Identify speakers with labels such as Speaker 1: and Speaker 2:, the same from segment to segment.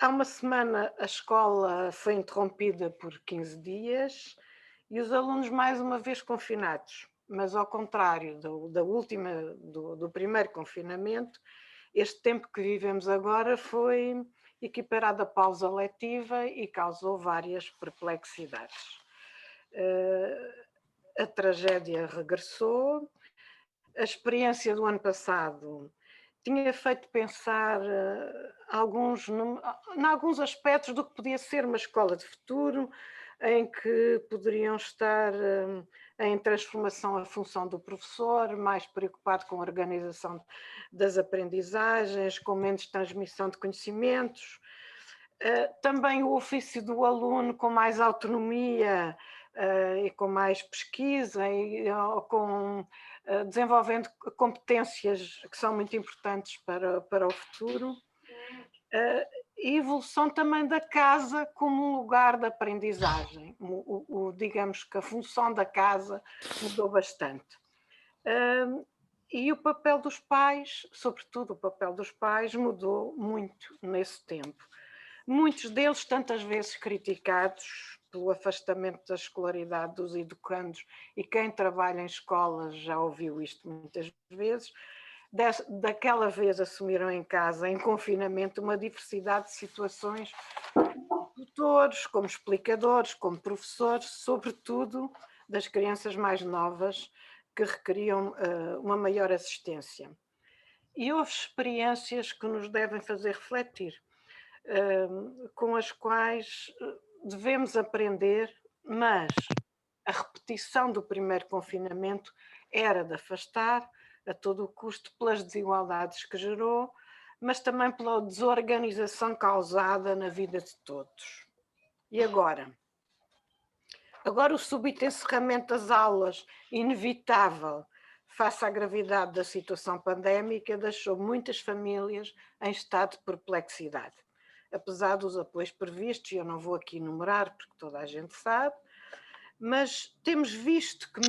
Speaker 1: Há uma semana a escola foi interrompida por 15 dias e os alunos mais uma vez confinados, mas ao contrário do primeiro confinamento, este tempo que vivemos agora foi equiparado à pausa letiva e causou várias perplexidades. A tragédia regressou, a experiência do ano passado tinha feito pensar em alguns aspectos do que podia ser uma escola de futuro, em que poderiam estar em transformação a função do professor, mais preocupado com a organização das aprendizagens, com menos transmissão de conhecimentos. Também o ofício do aluno com mais autonomia e com mais pesquisa e desenvolvendo competências que são muito importantes para o futuro. E evolução também da casa como um lugar de aprendizagem. Digamos que a função da casa mudou bastante. E o papel dos pais, sobretudo o papel dos pais, mudou muito nesse tempo. Muitos deles tantas vezes criticados pelo afastamento da escolaridade dos educandos, e quem trabalha em escolas já ouviu isto muitas vezes. Daquela vez assumiram em casa, em confinamento, uma diversidade de situações, como tutores, como explicadores, como professores, sobretudo das crianças mais novas que requeriam uma maior assistência. E houve experiências que nos devem fazer refletir, com as quais devemos aprender, mas a repetição do primeiro confinamento era de afastar a todo o custo pelas desigualdades que gerou, mas também pela desorganização causada na vida de todos. E agora? Agora o súbito encerramento das aulas, inevitável face à gravidade da situação pandémica, deixou muitas famílias em estado de perplexidade. Apesar dos apoios previstos, e eu não vou aqui enumerar porque toda a gente sabe, mas temos visto que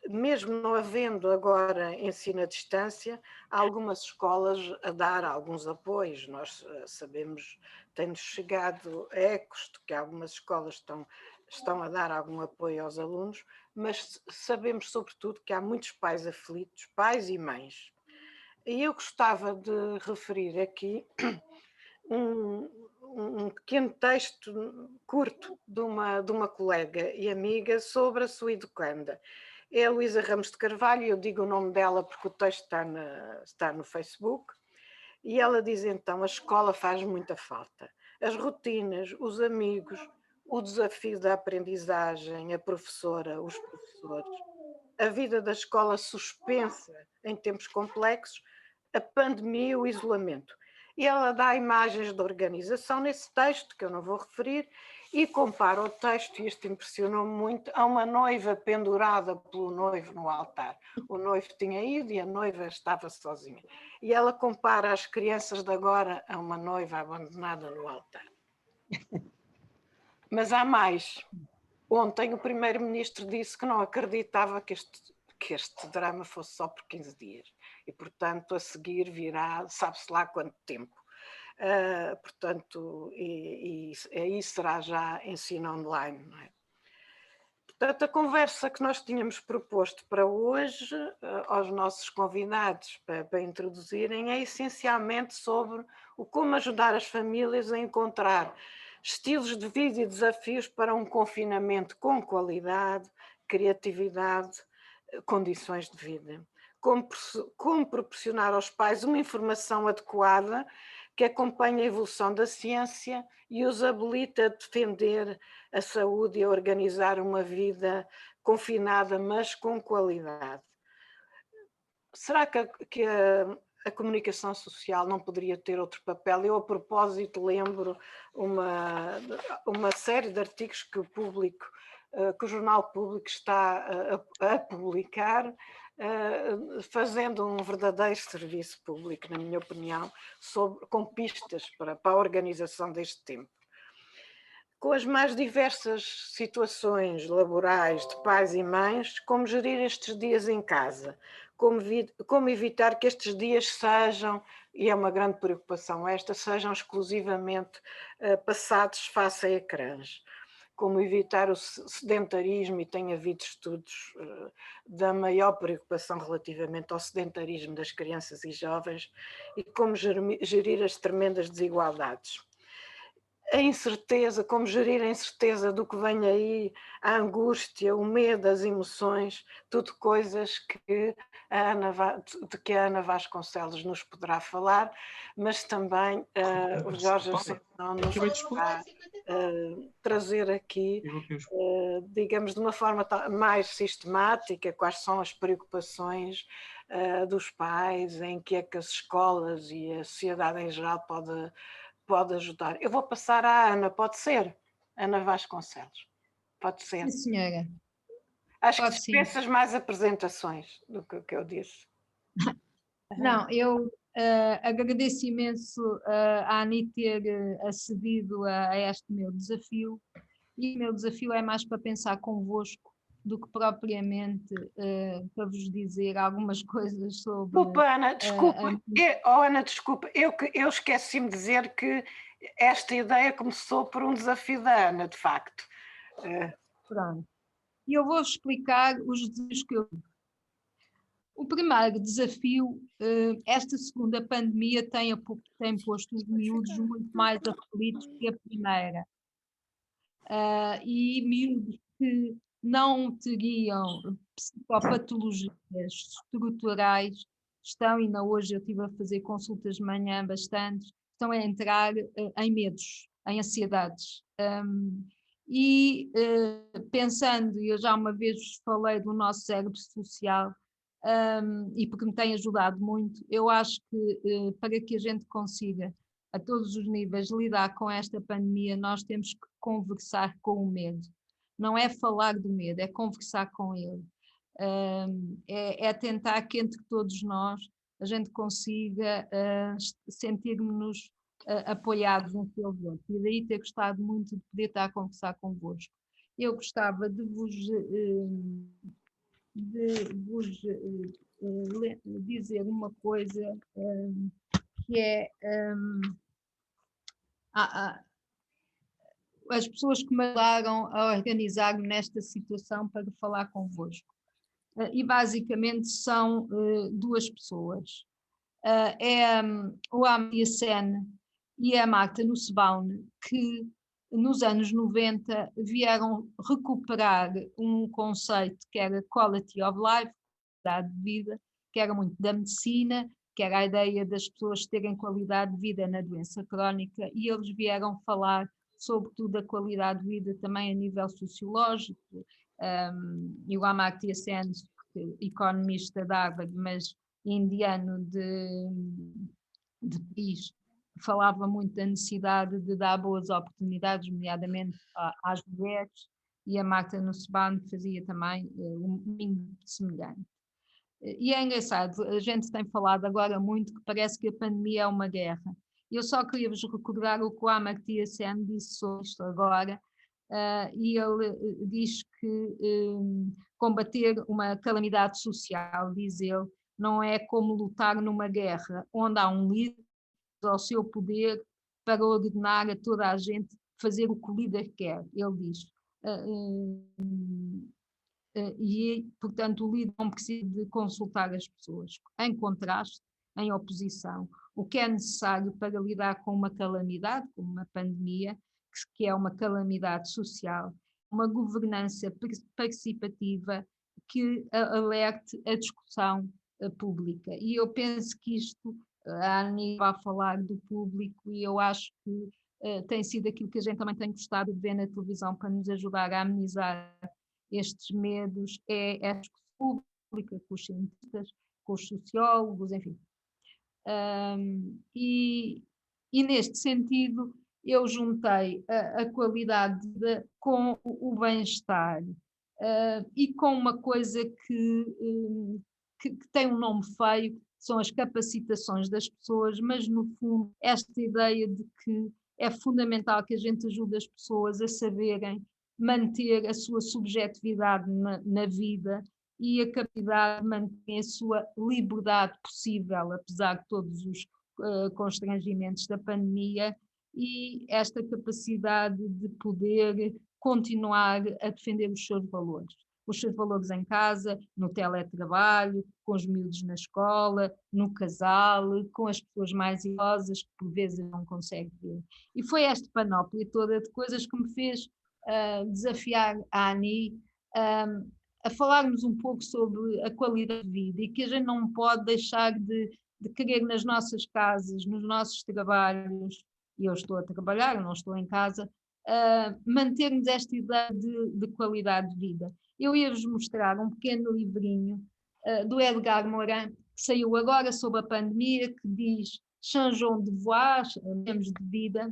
Speaker 1: mesmo não havendo agora ensino à distância, há algumas escolas a dar alguns apoios. Nós sabemos, tem-nos chegado ecos de que algumas escolas estão a dar algum apoio aos alunos, mas sabemos sobretudo que há muitos pais aflitos, pais e mães. E eu gostava de referir aqui um pequeno texto curto de uma colega e amiga sobre a sua educanda. É a Luísa Ramos de Carvalho, eu digo o nome dela porque o texto está no Facebook, e ela diz então: a escola faz muita falta. As rotinas, os amigos, o desafio da aprendizagem, a professora, os professores, a vida da escola suspensa em tempos complexos, a pandemia e o isolamento. E ela dá imagens de organização nesse texto, que eu não vou referir, e compara o texto, e isto impressionou-me muito, a uma noiva pendurada pelo noivo no altar. O noivo tinha ido e a noiva estava sozinha. E ela compara as crianças de agora a uma noiva abandonada no altar. Mas há mais. Ontem o primeiro-ministro disse que não acreditava que este drama fosse só por 15 dias. E, portanto, a seguir virá, sabe-se lá quanto tempo. Portanto, e aí será já ensino online, não é? Portanto, a conversa que nós tínhamos proposto para hoje, aos nossos convidados para introduzirem, é essencialmente sobre o como ajudar as famílias a encontrar estilos de vida e desafios para um confinamento com qualidade, criatividade, condições de vida. Como proporcionar aos pais uma informação adequada que acompanhe a evolução da ciência e os habilite a defender a saúde e a organizar uma vida confinada, mas com qualidade. Será que a comunicação social não poderia ter outro papel? Eu, a propósito, lembro uma série de artigos que o Jornal Público está a publicar, fazendo um verdadeiro serviço público, na minha opinião, com pistas para a organização deste tempo. com as mais diversas situações laborais de pais e mães, como gerir estes dias em casa, como evitar que estes dias sejam, e é uma grande preocupação esta, sejam exclusivamente passados face a ecrãs. Como evitar o sedentarismo, e tem havido estudos da maior preocupação relativamente ao sedentarismo das crianças e jovens, e como gerir as tremendas desigualdades. A incerteza, como gerir a incerteza do que vem aí, a angústia, o medo, as emoções, tudo coisas que de que a Ana Vasconcelos nos poderá falar, mas também o Jorge Ascensão nos poderá trazer aqui, digamos, de uma forma mais sistemática, quais são as preocupações dos pais, em que é que as escolas e a sociedade em geral pode ajudar. Eu vou passar à Ana, pode ser? Ana Vasconcelos, pode ser.
Speaker 2: Sim, senhora.
Speaker 1: Acho
Speaker 2: Pode
Speaker 1: que
Speaker 2: sim.
Speaker 1: dispensas mais apresentações do que eu disse.
Speaker 2: Não, eu agradeço imenso a Ani ter acedido a este meu desafio, e o meu desafio é mais para pensar convosco do que propriamente para vos dizer algumas coisas sobre...
Speaker 1: Desculpa, Ana, desculpa. Ana, desculpa, eu esqueci-me de dizer que esta ideia começou por um desafio da Ana, de facto.
Speaker 2: Pronto. E eu vou explicar os desafios que eu... O primeiro desafio, esta segunda pandemia tem posto os miúdos muito mais aflitos que a primeira. E miúdos que não teriam psicopatologias estruturais estão, ainda hoje eu estive a fazer consultas de manhã bastante, estão a entrar em medos, em ansiedades. Pensando, eu já uma vez vos falei do nosso cérebro social, e porque me tem ajudado muito, eu acho que para que a gente consiga a todos os níveis lidar com esta pandemia, nós temos que conversar com o medo. Não é falar do medo, é conversar com ele. É tentar que entre todos nós a gente consiga sentir-nos apoiados uns pelos outros. E daí ter gostado muito de poder estar a conversar convosco. Eu gostava de vos dizer uma coisa que é as pessoas que me ajudaram a organizar-me nesta situação para falar convosco. E basicamente são duas pessoas. É o Amartya Sen e a Marta Nussbaum, que nos anos 90 vieram recuperar um conceito que era quality of life, qualidade de vida, que era muito da medicina, que era a ideia das pessoas terem qualidade de vida na doença crónica, e eles vieram falar sobretudo a qualidade de vida também a nível sociológico. E o Amartya Sen, economista de Harvard, mas indiano de Paris, falava muito da necessidade de dar boas oportunidades, nomeadamente às mulheres, e a Marta Nussbaum fazia também um mínimo semelhante. E é engraçado, a gente tem falado agora muito que parece que a pandemia é uma guerra. Eu só queria vos recordar o que o Amartya Sen disse sobre isto agora, e ele diz que combater uma calamidade social, diz ele, não é como lutar numa guerra, onde há um líder ao seu poder para ordenar a toda a gente fazer o que o líder quer, ele diz. E, portanto, o líder não precisa de consultar as pessoas. Em contraste, em oposição, o que é necessário para lidar com uma calamidade, como uma pandemia, que é uma calamidade social, uma governança participativa que alerte a discussão pública. E eu penso que isto, a Ani vai falar do público, e eu acho que tem sido aquilo que a gente também tem gostado de ver na televisão para nos ajudar a amenizar estes medos, é a discussão pública com os cientistas, com os sociólogos, enfim. E neste sentido, eu juntei a qualidade com o bem-estar e com uma coisa que tem um nome feio, são as capacitações das pessoas, mas no fundo esta ideia de que é fundamental que a gente ajude as pessoas a saberem manter a sua subjetividade na vida e a capacidade de manter a sua liberdade possível, apesar de todos os constrangimentos da pandemia, e esta capacidade de poder continuar a defender os seus valores em casa, no teletrabalho, com os miúdos na escola, no casal, com as pessoas mais idosas que por vezes não conseguem ver. E foi esta panóplia toda de coisas que me fez desafiar a Ani a falarmos um pouco sobre a qualidade de vida e que a gente não pode deixar de querer nas nossas casas, nos nossos trabalhos, e eu estou a trabalhar, eu não estou em casa, mantermos esta ideia de qualidade de vida. Eu ia-vos mostrar um pequeno livrinho do Edgar Morin, que saiu agora sobre a pandemia, que diz Changeons de voix, mudemos de vida,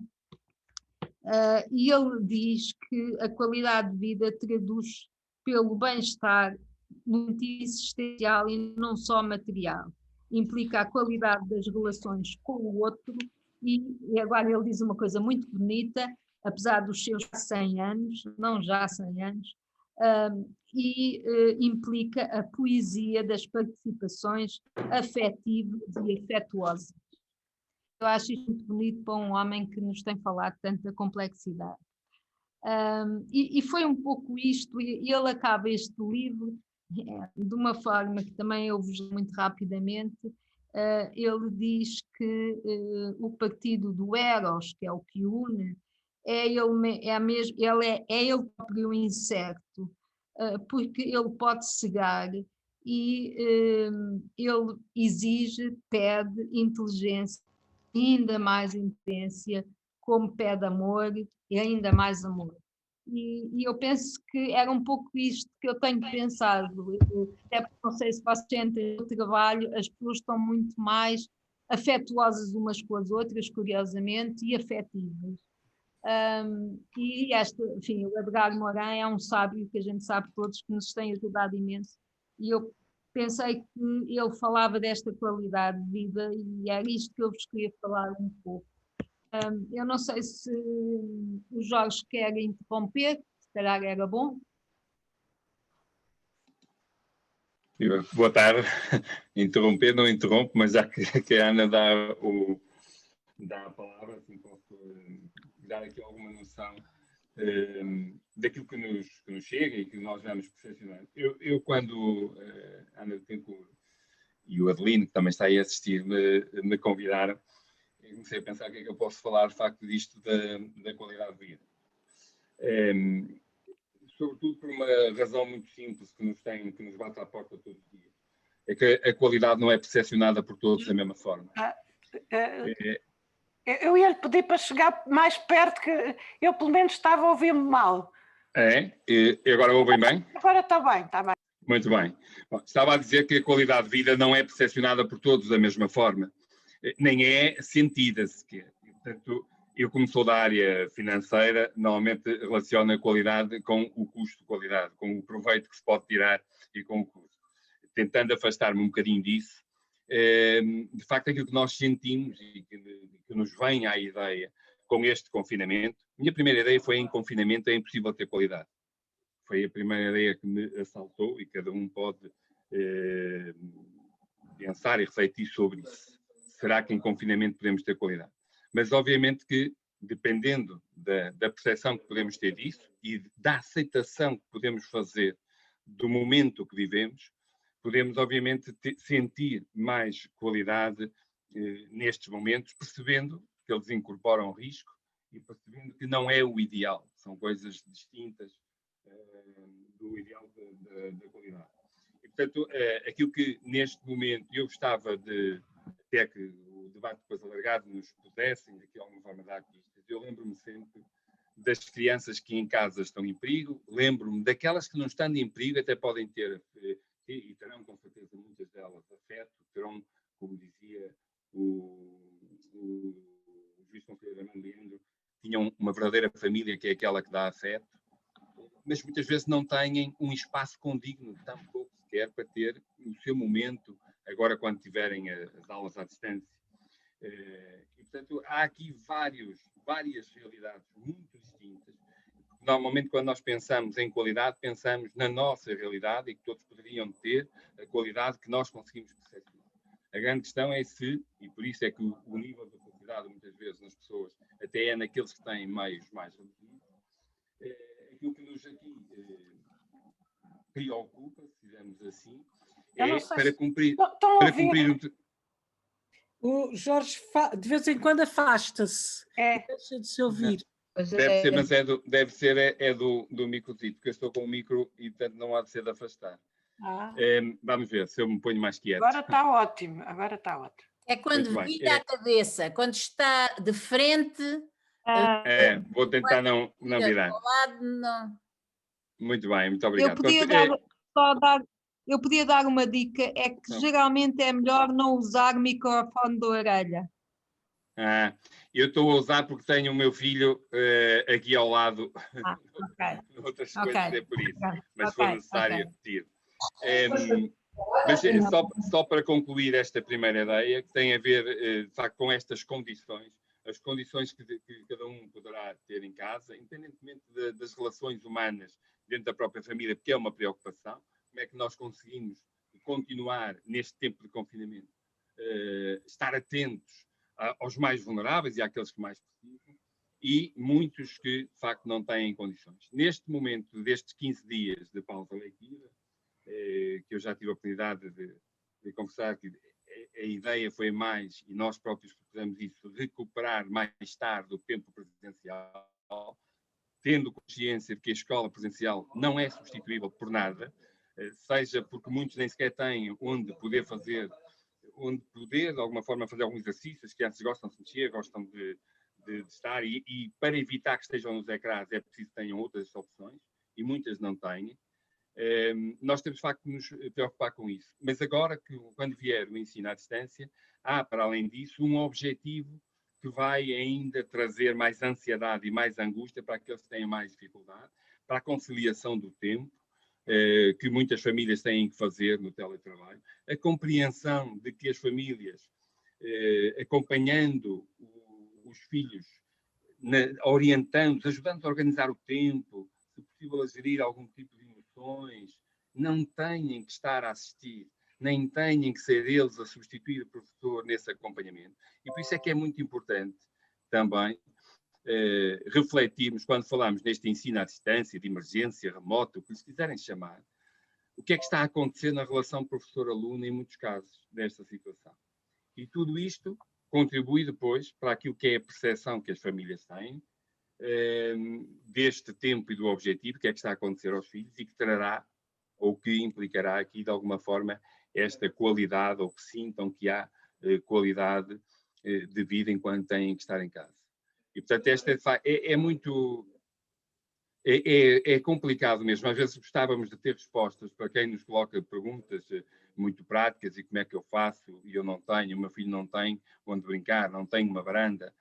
Speaker 2: e ele diz que a qualidade de vida traduz pelo bem-estar no sentido existencial e não só material. Implica a qualidade das relações com o outro e agora ele diz uma coisa muito bonita, apesar dos seus 100 anos, não já 100 anos, implica a poesia das participações afetivas e afetuosas. Eu acho isto muito bonito para um homem que nos tem falado de tanta complexidade. E foi um pouco isto, e ele acaba este livro de uma forma que também eu vos muito rapidamente. Ele diz que o partido do Eros, que é o que une, é ele próprio incerto, porque ele pode cegar e ele exige, pede inteligência, ainda mais inteligência, como pede amor e ainda mais amor. E eu penso que era um pouco isto que eu tenho pensado, até porque não sei se vocês sentem no trabalho, as pessoas estão muito mais afetuosas umas com as outras, curiosamente, e afetivas. E enfim, o Edgar Morin é um sábio que a gente sabe todos que nos tem ajudado imenso, e eu pensei que ele falava desta qualidade de vida e era isto que eu vos queria falar um pouco. Eu não sei se o Jorge quer interromper, se calhar era bom.
Speaker 3: Boa tarde. Interromper, não interrompo, mas já que a Ana dá a palavra, assim posso dar aqui alguma noção daquilo que nos chega e que nós vamos percepcionando. Eu quando a Ana Betancourt e o Adelino, que também está aí a assistir, me convidaram, eu comecei a pensar o que é que eu posso falar, de facto, disto da qualidade de vida. Sobretudo por uma razão muito simples que nos bate à porta todos os dias. É que a qualidade não é percepcionada por todos da mesma forma.
Speaker 1: Eu ia lhe pedir para chegar mais perto, que eu pelo menos estava a ouvir mal.
Speaker 3: E agora ouvem bem?
Speaker 1: Agora está bem, está bem.
Speaker 3: Muito bem. Bom, estava a dizer que a qualidade de vida não é percepcionada por todos da mesma forma, nem é sentida sequer. Portanto, eu, como sou da área financeira, normalmente relaciono a qualidade com o custo de qualidade, com o proveito que se pode tirar e com o custo. Tentando afastar-me um bocadinho disso, de facto, aquilo que nós sentimos e que nos vem à ideia com este confinamento, minha primeira ideia foi: em confinamento é impossível ter qualidade. Foi a primeira ideia que me assaltou e cada um pode pensar e refletir sobre isso. Será que em confinamento podemos ter qualidade? Mas, obviamente, que dependendo da percepção que podemos ter disso e da aceitação que podemos fazer do momento que vivemos, podemos, obviamente, sentir mais qualidade nestes momentos, percebendo que eles incorporam risco e percebendo que não é o ideal, são coisas distintas do ideal da qualidade. E, portanto, aquilo que neste momento eu gostava de, até que o debate depois alargado nos pudessem, de alguma forma, dar pistas. Eu lembro-me sempre das crianças que em casa estão em perigo, lembro-me daquelas que não estão em perigo, até podem ter, e terão com certeza muitas delas afeto, terão, como dizia o juiz conselheiro Armando Leandro, tinham uma verdadeira família que é aquela que dá afeto, mas muitas vezes não têm um espaço condigno, tampouco sequer para ter o seu momento, agora quando tiverem as aulas à distância. E, portanto, há aqui várias realidades muito distintas. Normalmente, quando nós pensamos em qualidade, pensamos na nossa realidade e que todos poderiam ter a qualidade que nós conseguimos perceber. A grande questão é se, e por isso é que o nível de felicidade, muitas vezes, nas pessoas, até é naqueles que têm meios mais reduzidos, aquilo que nos aqui preocupa, se dizemos assim, é para cumprir...
Speaker 1: Estão a
Speaker 3: para
Speaker 1: ouvir?
Speaker 3: cumprir
Speaker 4: O Jorge, de vez em quando, afasta-se.
Speaker 1: É.
Speaker 4: Deixa de se ouvir.
Speaker 3: Deve ser, mas deve ser do microzito, porque eu estou com o micro e, portanto, não há de ser de afastar. Vamos ver se eu me ponho mais quieto.
Speaker 1: Agora está ótimo, agora está ótimo.
Speaker 5: É quando vira a cabeça, quando está de frente.
Speaker 3: Vou tentar não virar.
Speaker 5: Lado, não.
Speaker 3: Muito bem, muito obrigado.
Speaker 2: Eu podia dar uma dica, é que geralmente é melhor não usar o microfone da orelha.
Speaker 3: Eu estou a usar porque tenho o meu filho aqui ao lado. Outras coisas é por isso. Mas se for necessário, tiro. Mas só para concluir esta primeira ideia, que tem a ver, de facto, com estas condições, as condições que cada um poderá ter em casa, independentemente das relações humanas dentro da própria família, porque é uma preocupação. Como é que nós conseguimos continuar neste tempo de confinamento, estar atentos aos mais vulneráveis e àqueles que mais precisam, e muitos que, de facto, não têm condições. Neste momento, destes 15 dias de pausa leitiva, que eu já tive a oportunidade de conversar, que a ideia foi mais, e nós próprios propusemos isso, recuperar mais tarde o tempo presencial, tendo consciência de que a escola presencial não é substituível por nada, seja porque muitos nem sequer têm onde poder, de alguma forma, fazer algum exercício. As crianças gostam de se mexer, gostam de estar, e para evitar que estejam nos ecrãs é preciso que tenham outras opções, e muitas não têm. Nós temos, de facto, de nos preocupar com isso. Mas agora, quando vier o ensino à distância, há, para além disso, um objetivo que vai ainda trazer mais ansiedade e mais angústia para aqueles que têm mais dificuldade, para a conciliação do tempo, que muitas famílias têm que fazer no teletrabalho, a compreensão de que as famílias, acompanhando os filhos, orientando-os, ajudando-os a organizar o tempo, se possível a gerir algum tipo de emoções, não têm que estar a assistir, nem têm que ser eles a substituir o professor nesse acompanhamento. E por isso é que é muito importante também refletirmos, quando falamos neste ensino à distância, de emergência, remoto, o que lhes quiserem chamar, o que é que está a acontecer na relação professor-aluno em muitos casos desta situação. E tudo isto contribui depois para aquilo que é a percepção que as famílias têm deste tempo e do objetivo, que é que está a acontecer aos filhos e que trará, ou que implicará aqui, de alguma forma, esta qualidade, ou que sintam que há qualidade de vida enquanto têm que estar em casa. E, portanto, esta é muito... É complicado mesmo. Às vezes gostávamos de ter respostas para quem nos coloca perguntas muito práticas, e como é que eu faço, e eu não tenho, o meu filho não tem onde brincar, não tem uma varanda.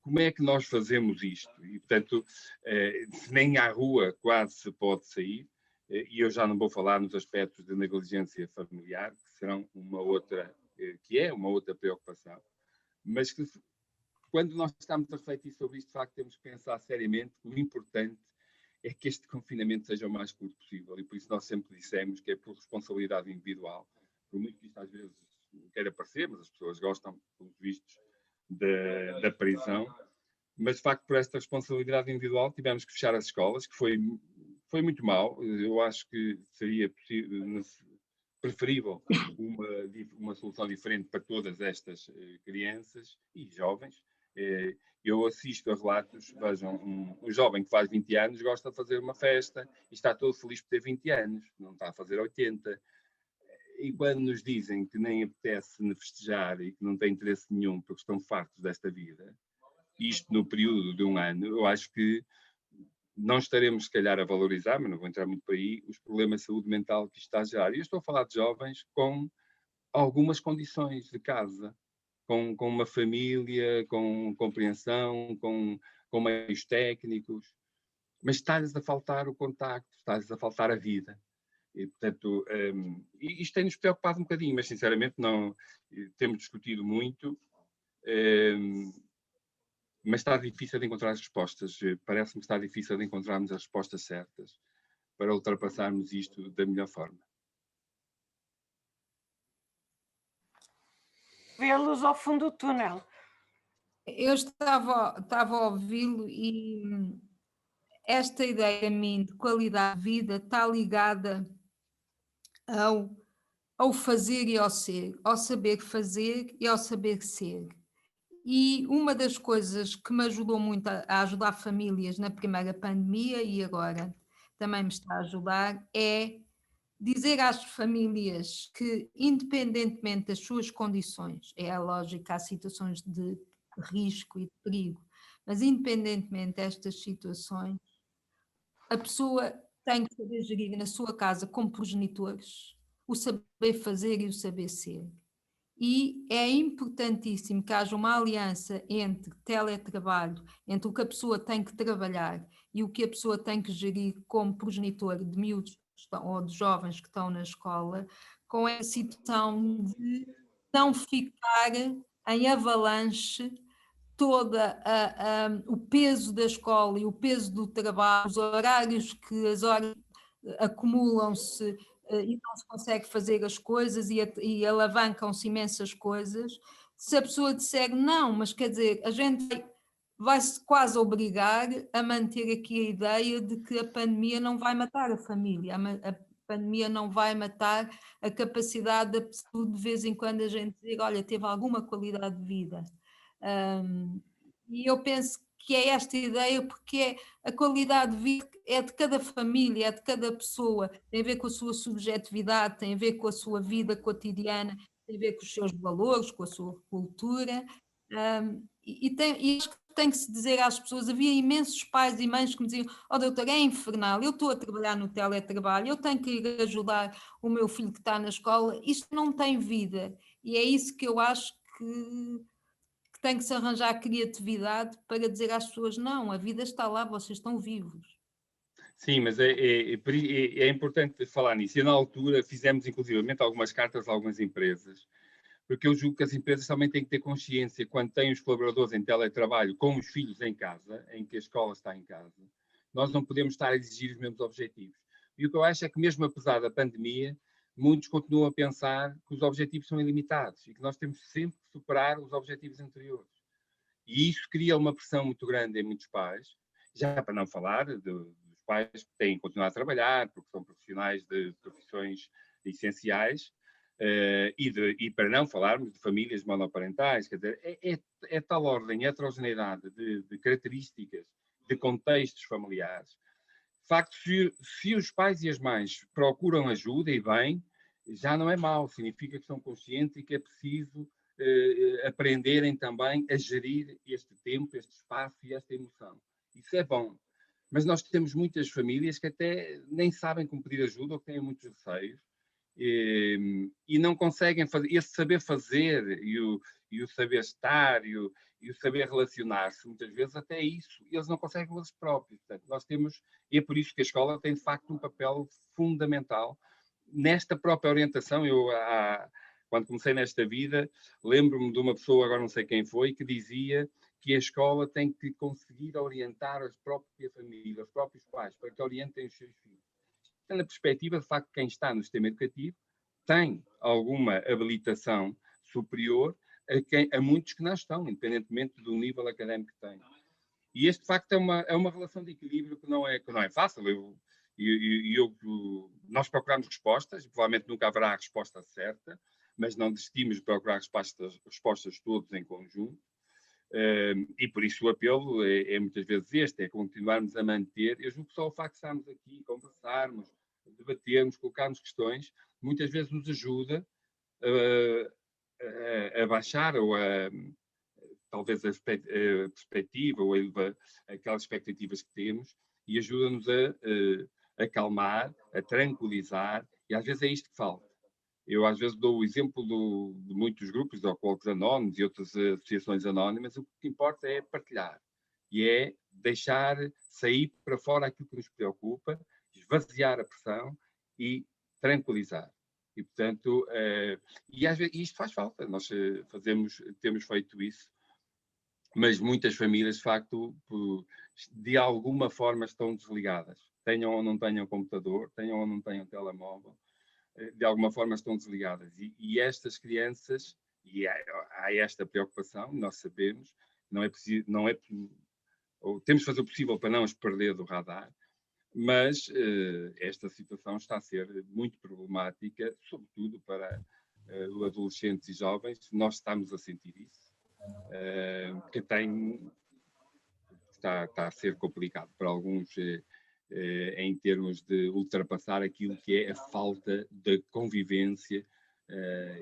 Speaker 3: Como é que nós fazemos isto? E, portanto, nem à rua quase se pode sair, e eu já não vou falar nos aspectos de negligência familiar, que serão uma outra preocupação, mas que, quando nós estamos a refletir sobre isto, de facto, temos que pensar seriamente que o importante é que este confinamento seja o mais curto possível, e por isso nós sempre dissemos que é por responsabilidade individual, por muito que isto às vezes não queira parecer, mas as pessoas gostam, pelos vistos, da prisão, mas de facto por esta responsabilidade individual tivemos que fechar as escolas, que foi muito mal. Eu acho que seria preferível uma solução diferente para todas estas crianças e jovens. Eu assisto a relatos, vejam, um jovem que faz 20 anos gosta de fazer uma festa e está todo feliz por ter 20 anos, não está a fazer 80. E quando nos dizem que nem apetece festejar e que não tem interesse nenhum porque estão fartos desta vida, isto no período de um ano, eu acho que não estaremos, se calhar, a valorizar, mas não vou entrar muito por aí, os problemas de saúde mental que isto está a gerar. E eu estou a falar de jovens com algumas condições de casa, com uma família, com compreensão, com meios técnicos, mas está-lhes a faltar o contacto, está-lhes a faltar a vida. E, portanto, isto tem-nos preocupado um bocadinho, mas sinceramente não temos discutido muito, mas está difícil de encontrar as respostas. Parece-me que está difícil de encontrarmos as respostas certas para ultrapassarmos isto da melhor forma.
Speaker 1: Vê-los ao fundo do túnel.
Speaker 2: Eu estava a ouvi-lo e esta ideia a mim de qualidade de vida está ligada ao fazer e ao ser, ao saber fazer e ao saber ser. E uma das coisas que me ajudou muito a ajudar famílias na primeira pandemia e agora também me está a ajudar é dizer às famílias que, independentemente das suas condições, é a lógica, há situações de risco e de perigo, mas independentemente destas situações, a pessoa tem que saber gerir na sua casa como progenitores o saber fazer e o saber ser. E é importantíssimo que haja uma aliança entre teletrabalho, entre o que a pessoa tem que trabalhar e o que a pessoa tem que gerir como progenitor de miúdos ou de jovens que estão na escola, com a situação de não ficar em avalanche todo o peso da escola e o peso do trabalho, os horários que as horas acumulam-se e não se consegue fazer as coisas e alavancam-se imensas coisas. Se a pessoa disser não, mas quer dizer, a gente vai-se quase obrigar a manter aqui a ideia de que a pandemia não vai matar a família, a pandemia não vai matar a capacidade da pessoa de vez em quando a gente dizer, olha, teve alguma qualidade de vida. E eu penso que é esta ideia, porque a qualidade de vida é de cada família, é de cada pessoa, tem a ver com a sua subjetividade, tem a ver com a sua vida cotidiana, tem a ver com os seus valores, com a sua cultura, e acho que tem que se dizer às pessoas, havia imensos pais e mães que me diziam, doutor, é infernal, eu estou a trabalhar no teletrabalho, eu tenho que ir ajudar o meu filho que está na escola, isto não tem vida, e é isso que eu acho que tem que se arranjar criatividade para dizer às pessoas, não, a vida está lá, vocês estão vivos.
Speaker 3: Sim, mas é importante falar nisso. E na altura fizemos inclusivamente algumas cartas a algumas empresas, porque eu julgo que as empresas também têm que ter consciência, quando têm os colaboradores em teletrabalho com os filhos em casa, em que a escola está em casa, nós não podemos estar a exigir os mesmos objetivos. E o que eu acho é que mesmo apesar da pandemia, muitos continuam a pensar que os objetivos são ilimitados e que nós temos sempre que superar os objetivos anteriores. E isso cria uma pressão muito grande em muitos pais, já para não falar dos pais que têm que continuar a trabalhar, porque são profissionais de profissões essenciais, e para não falarmos de famílias monoparentais, quer dizer, é tal ordem, heterogeneidade de características, de contextos familiares. De facto, se os pais e as mães procuram ajuda e bem, já não é mau, significa que são conscientes e que é preciso aprenderem também a gerir este tempo, este espaço e esta emoção. Isso é bom. Mas nós temos muitas famílias que até nem sabem como pedir ajuda ou que têm muitos receios e não conseguem fazer. Esse saber fazer e o saber estar e o saber relacionar-se, muitas vezes até isso, eles não conseguem eles próprios. Portanto, nós temos, e é por isso que a escola tem de facto um papel fundamental nesta própria orientação. Quando comecei nesta vida, lembro-me de uma pessoa, agora não sei quem foi, que dizia que a escola tem que conseguir orientar a própria família, os próprios pais, para que orientem os seus filhos. Então, na perspectiva, de facto, quem está no sistema educativo tem alguma habilitação superior a muitos que não estão, independentemente do nível académico que têm. E este, de facto, é uma relação de equilíbrio que não é fácil. Nós procuramos respostas, provavelmente nunca haverá a resposta certa, mas não desistimos de procurar respostas todos em conjunto. E por isso o apelo é muitas vezes este, é continuarmos a manter. Eu julgo que só o facto de estarmos aqui, conversarmos, debatermos, colocarmos questões, muitas vezes nos ajuda a baixar ou talvez a perspectiva ou aquelas expectativas que temos e ajuda-nos a acalmar, a tranquilizar, e às vezes é isto que falta. Eu às vezes dou o exemplo de muitos grupos, de Alcoólicos Anónimos e outras associações anónimas, o que importa é partilhar e é deixar sair para fora aquilo que nos preocupa, esvaziar a pressão e tranquilizar. E, portanto, e às vezes, isto faz falta, nós temos feito isso, mas muitas famílias, de facto, de alguma forma estão desligadas. Tenham ou não tenham computador, tenham ou não tenham telemóvel, de alguma forma estão desligadas. E estas crianças, e há esta preocupação, nós sabemos, ou temos de fazer o possível para não os perder do radar, mas esta situação está a ser muito problemática, sobretudo para os adolescentes e jovens. Nós estamos a sentir isso, que está a ser complicado para alguns em termos de ultrapassar aquilo que é a falta de convivência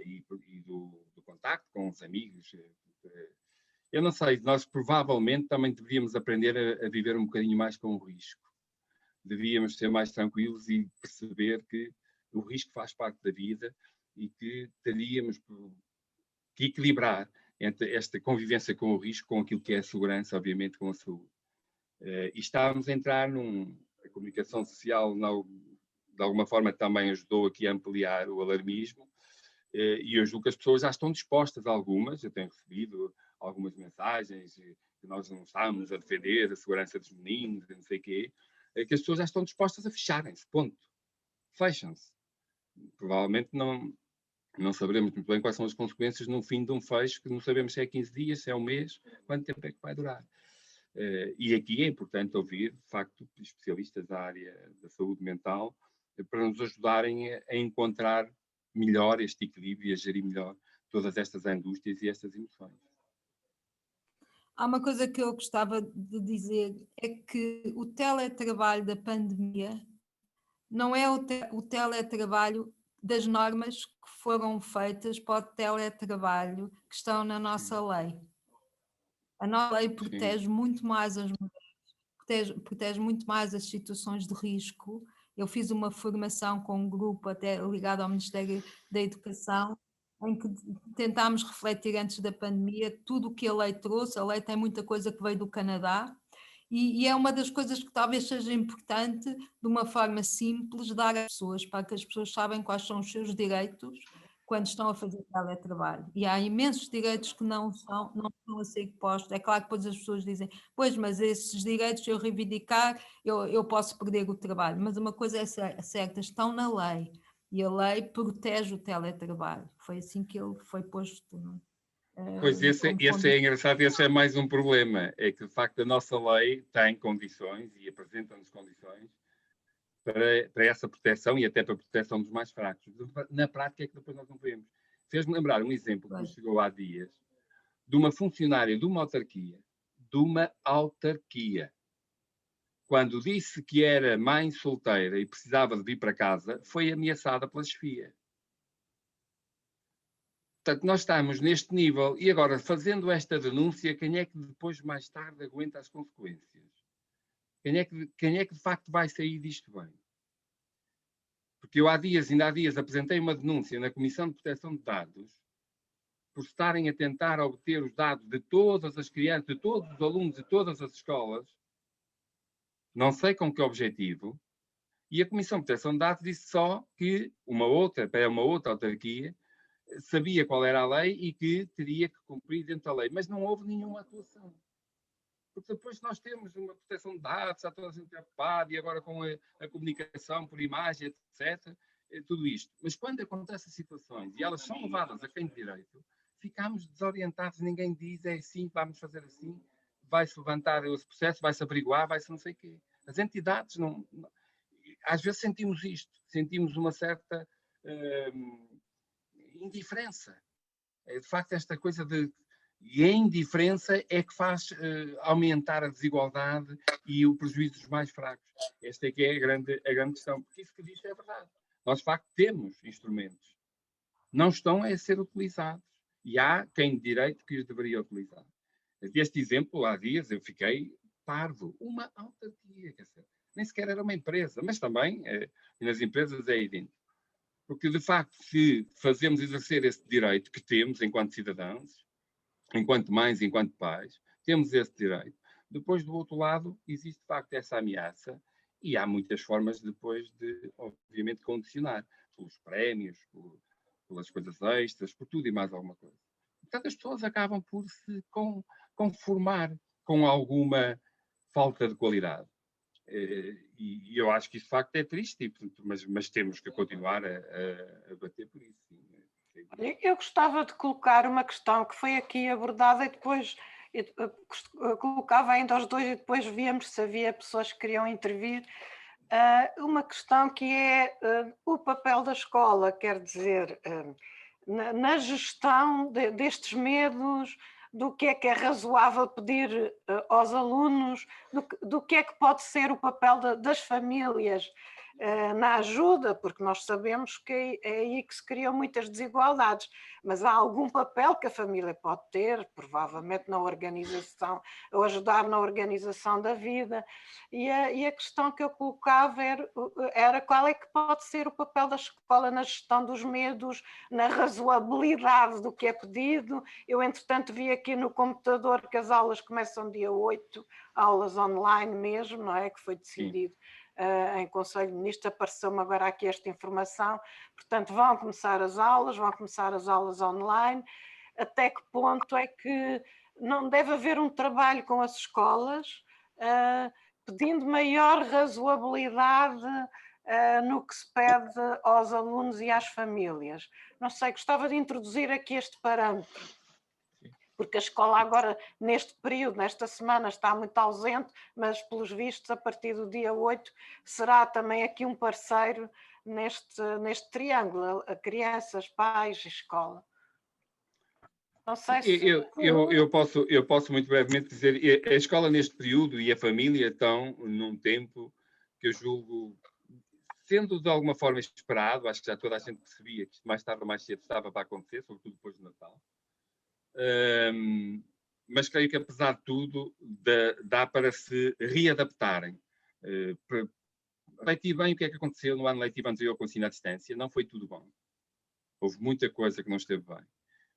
Speaker 3: e do contacto com os amigos. Eu não sei, nós provavelmente também deveríamos aprender a viver um bocadinho mais com o risco. Devíamos ser mais tranquilos e perceber que o risco faz parte da vida e que teríamos que equilibrar entre esta convivência com o risco, com aquilo que é a segurança, obviamente, com a saúde. E estávamos a entrar a comunicação social, de alguma forma, também ajudou aqui a ampliar o alarmismo, e eu julgo que as pessoas já estão dispostas, algumas, eu tenho recebido algumas mensagens, que nós não estamos a defender a segurança dos meninos, não sei o quê, que as pessoas já estão dispostas a fecharem-se, ponto. Fecham-se. Provavelmente não saberemos muito bem quais são as consequências no fim de um fecho, que não sabemos se é 15 dias, se é um mês, quanto tempo é que vai durar. E aqui é importante ouvir, de facto, especialistas da área da saúde mental, para nos ajudarem a encontrar melhor este equilíbrio e a gerir melhor todas estas angústias e estas emoções.
Speaker 2: Há uma coisa que eu gostava de dizer, é que o teletrabalho da pandemia não é o teletrabalho das normas que foram feitas para o teletrabalho que estão na nossa lei. A nossa lei protege muito mais as mulheres, protege muito mais as situações de risco. Eu fiz uma formação com um grupo até ligado ao Ministério da Educação, em que tentámos refletir antes da pandemia tudo o que a lei trouxe. A lei tem muita coisa que veio do Canadá, e é uma das coisas que talvez seja importante, de uma forma simples, dar às pessoas, para que as pessoas saibam quais são os seus direitos quando estão a fazer teletrabalho. E há imensos direitos que não estão a ser postos. É claro que depois as pessoas dizem, pois, mas esses direitos, se eu reivindicar, eu posso perder o trabalho. Mas uma coisa é certa, estão na lei. E a lei protege o teletrabalho. Foi assim que ele foi posto. Não é?
Speaker 3: Pois esse é engraçado, esse é mais um problema, é que de facto a nossa lei tem condições e apresenta-nos condições para essa proteção e até para a proteção dos mais fracos. Na prática é que depois nós não vemos. Fez-me lembrar um exemplo que nos chegou há dias, de uma funcionária de uma autarquia, quando disse que era mãe solteira e precisava de vir para casa, foi ameaçada pela chefia. Portanto, nós estamos neste nível, e agora, fazendo esta denúncia, quem é que depois, mais tarde, aguenta as consequências? Quem é que de facto vai sair disto bem? Porque eu ainda há dias, apresentei uma denúncia na Comissão de Proteção de Dados, por estarem a tentar obter os dados de todas as crianças, de todos os alunos de todas as escolas, não sei com que objetivo, e a Comissão de Proteção de Dados disse só que para uma outra autarquia, sabia qual era a lei e que teria que cumprir dentro da lei, mas não houve nenhuma atuação. Porque depois nós temos uma proteção de dados, está toda a gente preocupada, e agora com a comunicação por imagem, etc., tudo isto. Mas quando acontecem situações e elas são levadas a quem de direito, ficamos desorientados, ninguém diz, é assim, vamos fazer assim, vai-se levantar esse processo, vai-se averiguar, vai-se não sei o quê. As entidades não... Às vezes sentimos isto, sentimos uma certa indiferença. De facto, esta coisa e a indiferença é que faz aumentar a desigualdade e o prejuízo dos mais fracos. Esta é que é a grande questão, porque isso que disse é verdade. Nós, de facto, temos instrumentos. Não estão a ser utilizados. E há quem de direito que os deveria utilizar. Deste exemplo, há dias, eu fiquei parvo. Uma autarquia, quer dizer, nem sequer era uma empresa, mas também, nas empresas é idêntico. Porque, de facto, se fazemos exercer esse direito que temos enquanto cidadãos, enquanto mães, enquanto pais, temos esse direito. Depois, do outro lado, existe, de facto, essa ameaça e há muitas formas depois de, obviamente, condicionar. pelos prémios, pelas coisas extras, por tudo e mais alguma coisa. Portanto, as pessoas acabam por se conformar com alguma falta de qualidade. E eu acho que isso de facto é triste, mas temos que continuar a bater por isso.
Speaker 1: Eu gostava de colocar uma questão que foi aqui abordada e depois colocava ainda aos dois e depois víamos se havia pessoas que queriam intervir. Uma questão que é o papel da escola, quer dizer, na gestão destes medos, do que é razoável pedir aos alunos, do que é que pode ser o papel das famílias na ajuda, porque nós sabemos que é aí que se criam muitas desigualdades, mas há algum papel que a família pode ter, provavelmente na organização, ou ajudar na organização da vida, e a questão que eu colocava era qual é que pode ser o papel da escola na gestão dos medos, na razoabilidade do que é pedido. Eu, entretanto, vi aqui no computador que as aulas começam dia 8, aulas online mesmo, não é? Que foi decidido em Conselho de Ministros, apareceu-me agora aqui esta informação. Portanto, vão começar as aulas online. Até que ponto é que não deve haver um trabalho com as escolas, pedindo maior razoabilidade no que se pede aos alunos e às famílias? Não sei, gostava de introduzir aqui este parâmetro, porque a escola agora, neste período, nesta semana, está muito ausente, mas, pelos vistos, a partir do dia 8, será também aqui um parceiro neste triângulo, a crianças, pais e escola. Não sei se...
Speaker 3: Eu posso muito brevemente dizer, a escola neste período e a família estão num tempo que eu julgo, sendo de alguma forma esperado, acho que já toda a gente percebia que mais tarde ou mais cedo estava para acontecer, sobretudo depois do Natal. Mas creio que, apesar de tudo, dá para se readaptarem. Refletir bem o que é que aconteceu no ano letivo anterior com o ensino à distância. Não foi tudo bom. Houve muita coisa que não esteve bem.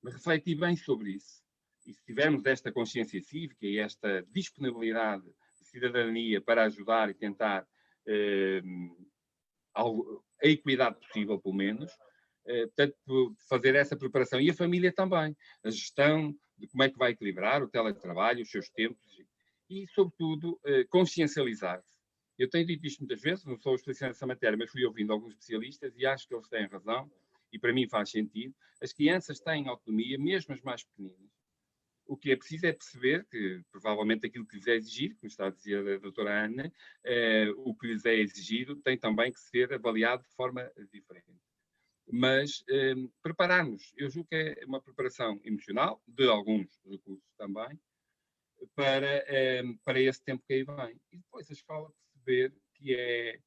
Speaker 3: Mas refletir bem sobre isso. E se tivermos esta consciência cívica e esta disponibilidade de cidadania para ajudar e tentar a equidade possível, pelo menos, portanto, fazer essa preparação. E a família também. A gestão de como é que vai equilibrar o teletrabalho, os seus tempos e, sobretudo, consciencializar-se. Eu tenho dito isto muitas vezes, não sou especialista nessa matéria, mas fui ouvindo alguns especialistas e acho que eles têm razão, e para mim faz sentido. As crianças têm autonomia, mesmo as mais pequeninas. O que é preciso é perceber que, provavelmente, aquilo que lhes é exigido, como está a dizer a doutora Ana, o que lhes é exigido tem também que ser avaliado de forma diferente. Mas prepararmos, eu julgo que é uma preparação emocional, de alguns recursos também, para esse tempo que aí vem. E depois a escola perceber que é,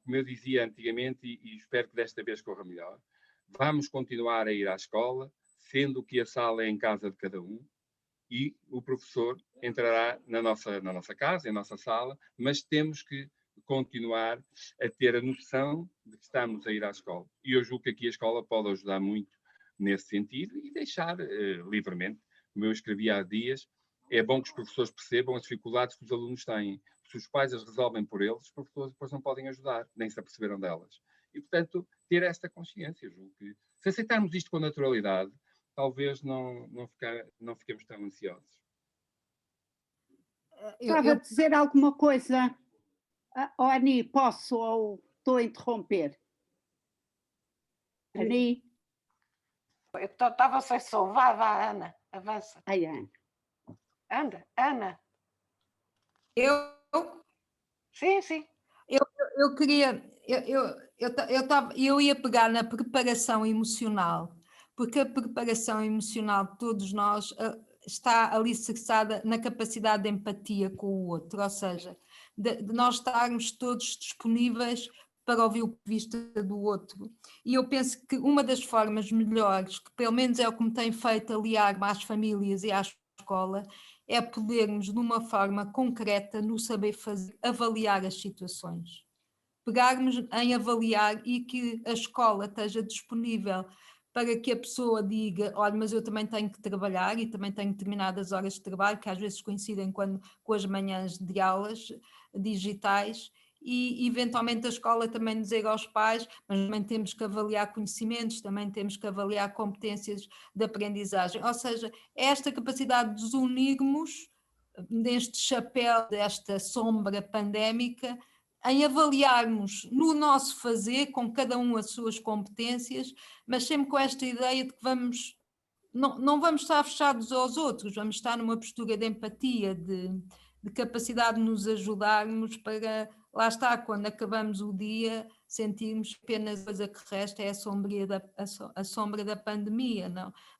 Speaker 3: como eu dizia antigamente, e espero que desta vez corra melhor, vamos continuar a ir à escola, sendo que a sala é em casa de cada um, e o professor entrará na nossa casa, em nossa sala, mas temos que continuar a ter a noção de que estamos a ir à escola. E eu julgo que aqui a escola pode ajudar muito nesse sentido e deixar livremente, como eu escrevi há dias, é bom que os professores percebam as dificuldades que os alunos têm. Se os pais as resolvem por eles, os professores depois não podem ajudar, nem se aperceberam delas. E, portanto, ter esta consciência. Julgo que, se aceitarmos isto com naturalidade, talvez não fiquemos tão ansiosos.
Speaker 6: Estava a dizer alguma coisa? Ani, posso ou estou a interromper? Ani?
Speaker 1: Eu estava sem som. Vá, Ana, avança.
Speaker 6: Ai, Ana.
Speaker 1: Anda, Ana.
Speaker 5: Eu?
Speaker 1: Sim.
Speaker 2: Eu queria... Eu ia pegar na preparação emocional, porque a preparação emocional de todos nós está alicerçada na capacidade de empatia com o outro, ou seja, de nós estarmos todos disponíveis para ouvir o ponto de vista do outro. E eu penso que uma das formas melhores, que pelo menos é o que me tem feito aliar-me às famílias e à escola, é podermos, de uma forma concreta, no saber fazer, avaliar as situações. Pegarmos em avaliar e que a escola esteja disponível para que a pessoa diga, olha, mas eu também tenho que trabalhar e também tenho determinadas horas de trabalho, que às vezes coincidem com as manhãs de aulas digitais, e eventualmente a escola também dizer aos pais, mas também temos que avaliar conhecimentos, também temos que avaliar competências de aprendizagem. Ou seja, é esta capacidade de nos unirmos neste chapéu, desta sombra pandémica, em avaliarmos no nosso fazer, com cada um as suas competências, mas sempre com esta ideia de que não vamos estar fechados aos outros, vamos estar numa postura de empatia, de capacidade de nos ajudarmos para, lá está, quando acabamos o dia, sentirmos apenas a coisa que resta é a sombra da pandemia.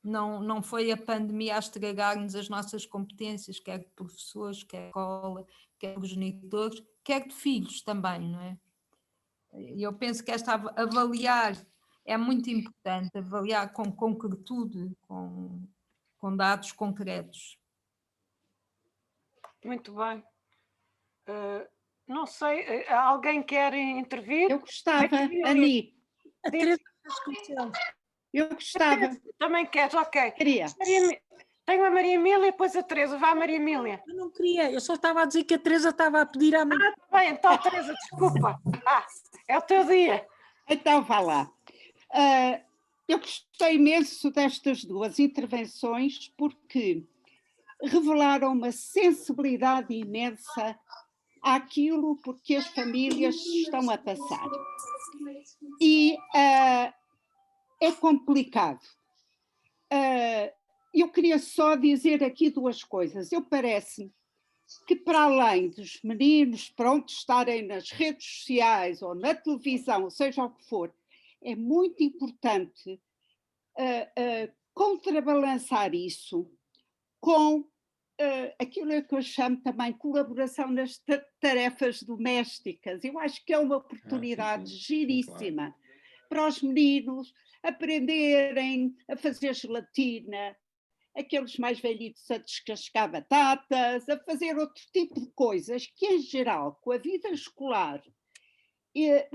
Speaker 2: Não foi a pandemia a estragar-nos as nossas competências, quer de professores, quer de escola, quer de progenitores, quer de filhos também, não é? Eu penso que esta avaliar é muito importante, avaliar com concretude, com dados concretos.
Speaker 1: Muito bem. Não sei, alguém quer intervir?
Speaker 6: Eu gostava, Ani,
Speaker 4: A Teresa Vasconcelos.
Speaker 6: eu gostava,
Speaker 1: Também queres, ok.
Speaker 6: queria.
Speaker 1: Tenho a Maria Emília e depois a Teresa. Vá, Maria Emília.
Speaker 4: Eu não queria, eu só estava a dizer que a Teresa estava a pedir à mãe.
Speaker 1: Bem, então, Teresa, desculpa. É o teu dia.
Speaker 6: Então, vá lá. Eu gostei imenso destas duas intervenções porque revelaram uma sensibilidade imensa àquilo porque as famílias estão a passar. E é complicado. Eu queria só dizer aqui duas coisas. Parece-me que para além dos meninos pronto estarem nas redes sociais ou na televisão, seja o que for, é muito importante contrabalançar isso com aquilo que eu chamo também colaboração nas tarefas domésticas. Eu acho que é uma oportunidade giríssima para os meninos aprenderem a fazer gelatina, aqueles mais velhitos a descascar batatas, a fazer outro tipo de coisas que, em geral, com a vida escolar,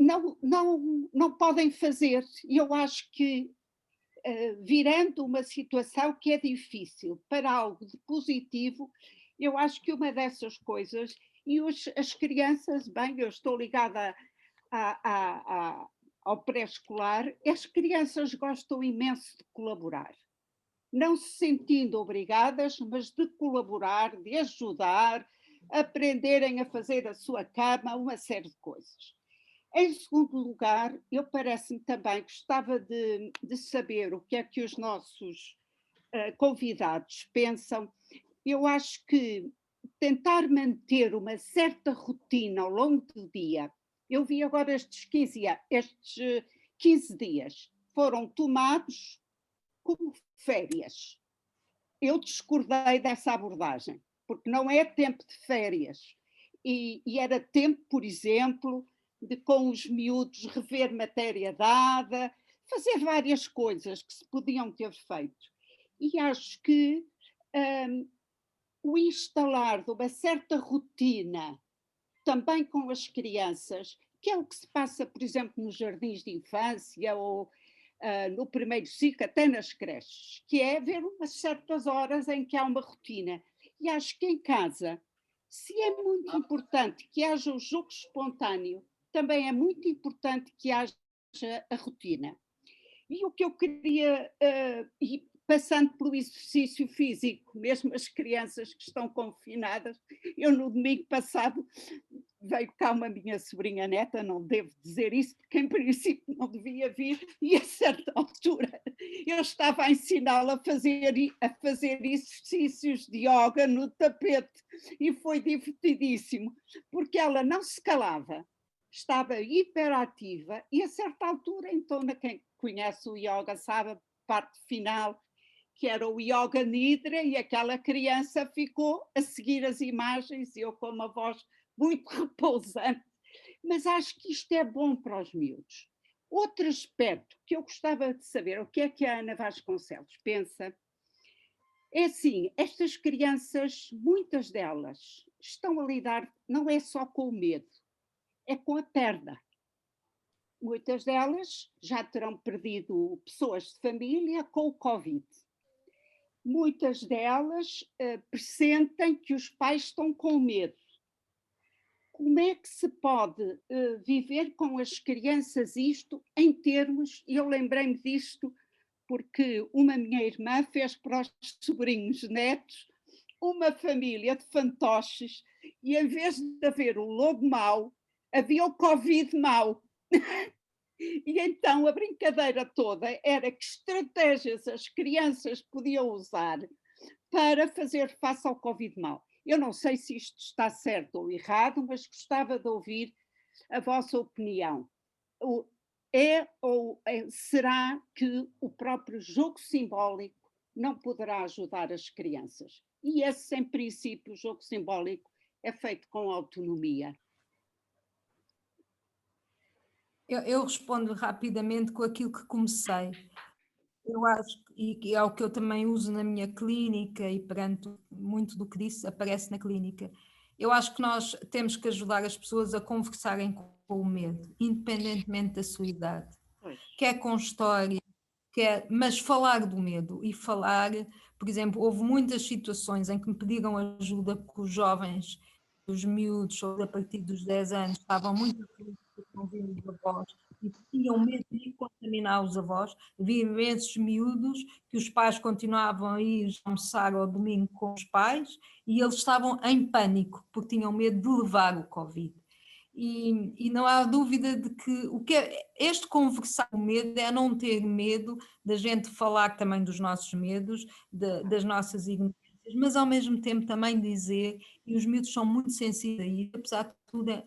Speaker 6: não podem fazer. E eu acho que, virando uma situação que é difícil para algo de positivo, eu acho que uma dessas coisas, e as crianças, bem, eu estou ligada ao pré-escolar, as crianças gostam imenso de colaborar. Não se sentindo obrigadas, mas de colaborar, de ajudar, aprenderem a fazer a sua cama, uma série de coisas. Em segundo lugar, eu parece-me também, gostava de saber o que é que os nossos convidados pensam. Eu acho que tentar manter uma certa rotina ao longo do dia, eu vi agora estes 15 dias, foram tomados como férias. Eu discordei dessa abordagem, porque não é tempo de férias. E era tempo, por exemplo, de com os miúdos rever matéria dada, fazer várias coisas que se podiam ter feito. E acho que o instalar de uma certa rotina também com as crianças, que é o que se passa, por exemplo, nos jardins de infância ou no primeiro ciclo, até nas creches, que é haver umas certas horas em que há uma rotina. E acho que em casa, se é muito importante que haja o jogo espontâneo, também é muito importante que haja a rotina. E o que eu queria, e passando pelo exercício físico, mesmo as crianças que estão confinadas, eu no domingo passado veio cá uma minha sobrinha neta, não devo dizer isso, porque em princípio não devia vir, e a certa altura eu estava a ensiná-la a fazer exercícios de yoga no tapete, e foi divertidíssimo, porque ela não se calava, estava hiperativa, e a certa altura, então, quem conhece o yoga sabe a parte final, que era o Yoga Nidra, e aquela criança ficou a seguir as imagens, e eu com uma voz muito repousante, mas acho que isto é bom para os miúdos. Outro aspecto que eu gostava de saber, o que é que a Ana Vasconcelos pensa, é assim, estas crianças, muitas delas, estão a lidar, não é só com o medo, é com a perda. Muitas delas já terão perdido pessoas de família com o Covid. Muitas delas pressentem que os pais estão com medo. como é que se pode viver com as crianças isto em termos, e eu lembrei-me disto porque uma minha irmã fez para os sobrinhos netos uma família de fantoches e em vez de haver o lobo mau, havia o Covid mau. E então a brincadeira toda era que estratégias as crianças podiam usar para fazer face ao Covid mau. Eu não sei se isto está certo ou errado, mas gostava de ouvir a vossa opinião. Será que o próprio jogo simbólico não poderá ajudar as crianças? E esse, em princípio, o jogo simbólico é feito com autonomia.
Speaker 2: Eu respondo rapidamente com aquilo que comecei. Eu acho, e é o que eu também uso na minha clínica e perante muito do que disse aparece na clínica. Eu acho que nós temos que ajudar as pessoas a conversarem com o medo, independentemente da sua idade. Quer com história, mas falar do medo e falar, por exemplo, houve muitas situações em que me pediram ajuda porque os jovens, os miúdos, a partir dos 10 anos, estavam muito felizes por não ver os avós e tinham medo de contaminar os avós. Havia imensos miúdos que os pais continuavam a ir almoçar ao domingo com os pais e eles estavam em pânico porque tinham medo de levar o Covid. E não há dúvida de que este conversar com o medo é não ter medo da gente falar também dos nossos medos, das nossas ignorâncias, mas ao mesmo tempo também dizer, e os miúdos são muito sensíveis a isso, apesar de tudo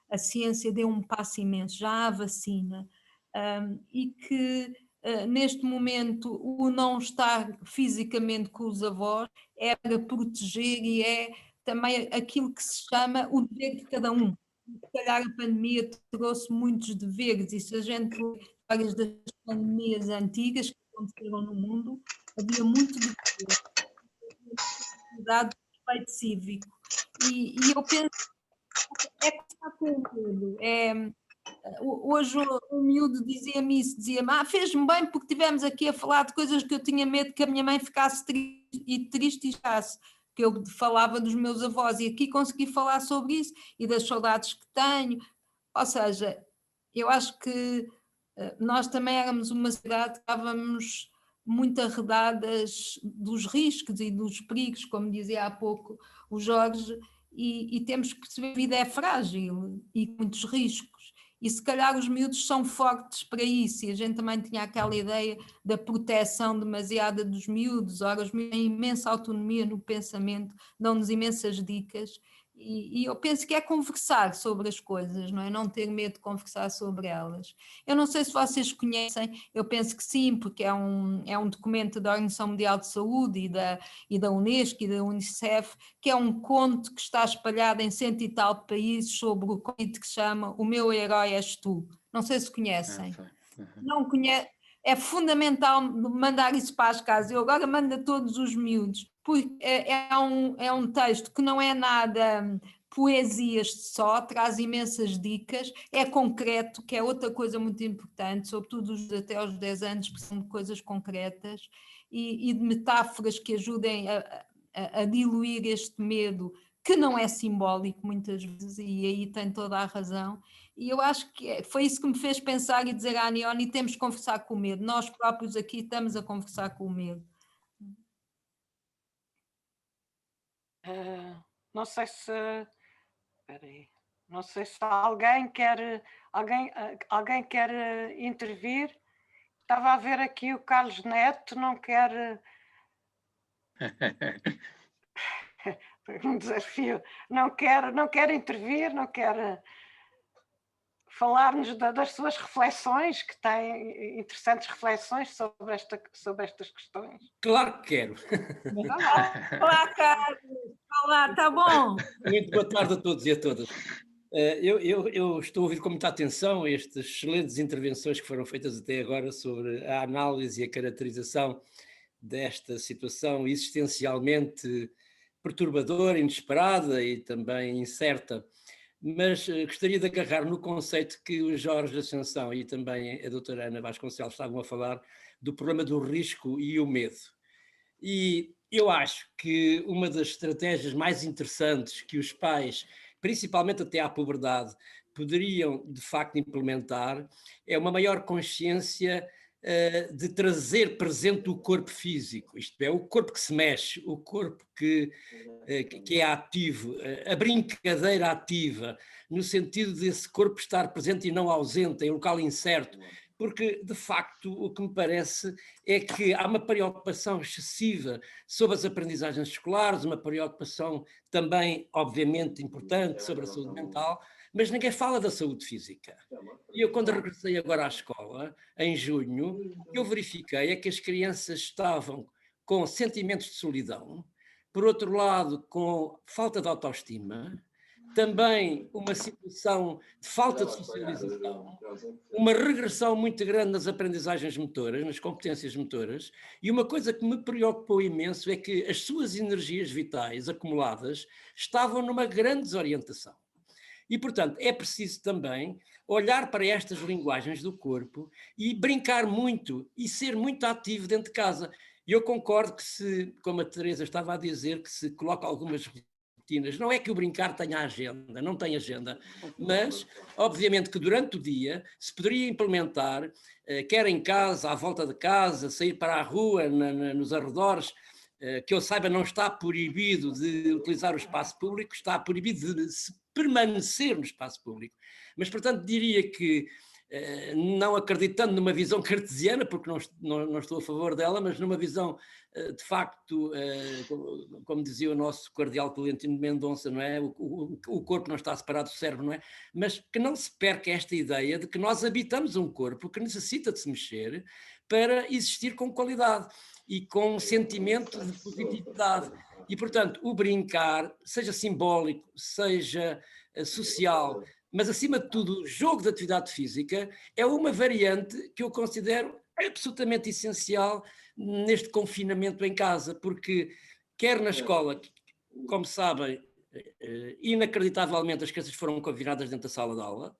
Speaker 2: a ciência deu um passo imenso, já há vacina, e que neste momento o não estar fisicamente com os avós é para proteger e é também aquilo que se chama o dever de cada um. Se calhar a pandemia trouxe muitos deveres e se a gente lê várias das pandemias antigas que aconteceram no mundo, havia muito dever, cuidado de respeito cívico. E eu penso que está com o medo. Hoje um miúdo dizia-me isso, dizia-me, fez-me bem porque estivemos aqui a falar de coisas que eu tinha medo que a minha mãe ficasse triste e ficasse, que eu falava dos meus avós e aqui consegui falar sobre isso e das saudades que tenho, ou seja, eu acho que nós também éramos uma cidade que estávamos muito arredadas dos riscos e dos perigos, como dizia há pouco o Jorge, e temos que perceber que a vida é frágil e com muitos riscos. E se calhar os miúdos são fortes para isso, e a gente também tinha aquela ideia da proteção demasiada dos miúdos. Ora, os miúdos têm imensa autonomia no pensamento, dão-nos imensas dicas, e eu penso que é conversar sobre as coisas, não é? Não ter medo de conversar sobre elas. Eu não sei se vocês conhecem, eu penso que sim, porque é um documento da Organização Mundial de Saúde e da Unesco e da Unicef, que é um conto que está espalhado em 100 e tal países sobre o Covid que se chama O Meu Herói És Tu. Não sei se conhecem. Não conhece. É fundamental mandar isso para as casas. Eu agora mando a todos os miúdos, porque é um texto que não é nada poesias só, traz imensas dicas, é concreto, que é outra coisa muito importante, sobretudo até aos 10 anos, que são coisas concretas, e de metáforas que ajudem a diluir este medo, que não é simbólico muitas vezes, e aí tem toda a razão. E eu acho que foi isso que me fez pensar e dizer à Anione, temos que conversar com o medo. Nós próprios aqui estamos a conversar com o medo.
Speaker 1: Não sei se... Espera aí. Não sei se alguém quer intervir. Estava a ver aqui o Carlos Neto, não quer... um desafio. Não quer intervir, não quer... falar-nos das suas reflexões, que têm interessantes reflexões sobre estas questões.
Speaker 7: Claro que quero.
Speaker 2: Olá, Carlos. Olá, está bom?
Speaker 7: Muito boa tarde a todos e a todas. Eu estou a ouvir com muita atenção estas excelentes intervenções que foram feitas até agora sobre a análise e a caracterização desta situação existencialmente perturbadora, inesperada e também incerta. Mas gostaria de agarrar no conceito que o Jorge Ascensão e também a doutora Ana Vasconcelos estavam a falar do problema do risco e o medo. E eu acho que uma das estratégias mais interessantes que os pais principalmente até à puberdade, poderiam de facto implementar é uma maior consciência de trazer presente o corpo físico, isto é, o corpo que se mexe, o corpo que é ativo, a brincadeira ativa, no sentido desse corpo estar presente e não ausente, em local incerto, porque, de facto, o que me parece é que há uma preocupação excessiva sobre as aprendizagens escolares, uma preocupação também, obviamente, importante sobre a saúde mental, mas ninguém fala da saúde física. E eu, quando regressei agora à escola, em junho, o que eu verifiquei é que as crianças estavam com sentimentos de solidão, por outro lado, com falta de autoestima, também uma situação de falta de socialização, uma regressão muito grande nas aprendizagens motoras, nas competências motoras, e uma coisa que me preocupou imenso é que as suas energias vitais acumuladas estavam numa grande desorientação. E, portanto, é preciso também olhar para estas linguagens do corpo e brincar muito e ser muito ativo dentro de casa. E eu concordo que se, como a Teresa estava a dizer, que se coloca algumas rotinas, não é que o brincar tenha agenda, não tem agenda, mas, obviamente, que durante o dia se poderia implementar, quer em casa, à volta de casa, sair para a rua, nos arredores, que eu saiba não está proibido de utilizar o espaço público, está proibido de se permanecer no espaço público. Mas, portanto, diria que, não acreditando numa visão cartesiana, porque não estou a favor dela, mas numa visão, de facto, como dizia o nosso cardeal Tolentino Mendonça, não é? O corpo não está separado do cérebro, não é? Mas que não se perca esta ideia de que nós habitamos um corpo que necessita de se mexer para existir com qualidade e com um sentimento de positividade. E, portanto, o brincar, seja simbólico, seja social, mas, acima de tudo, o jogo de atividade física é uma variante que eu considero absolutamente essencial neste confinamento em casa, porque quer na escola, como sabem, inacreditavelmente as crianças foram confinadas dentro da sala de aula.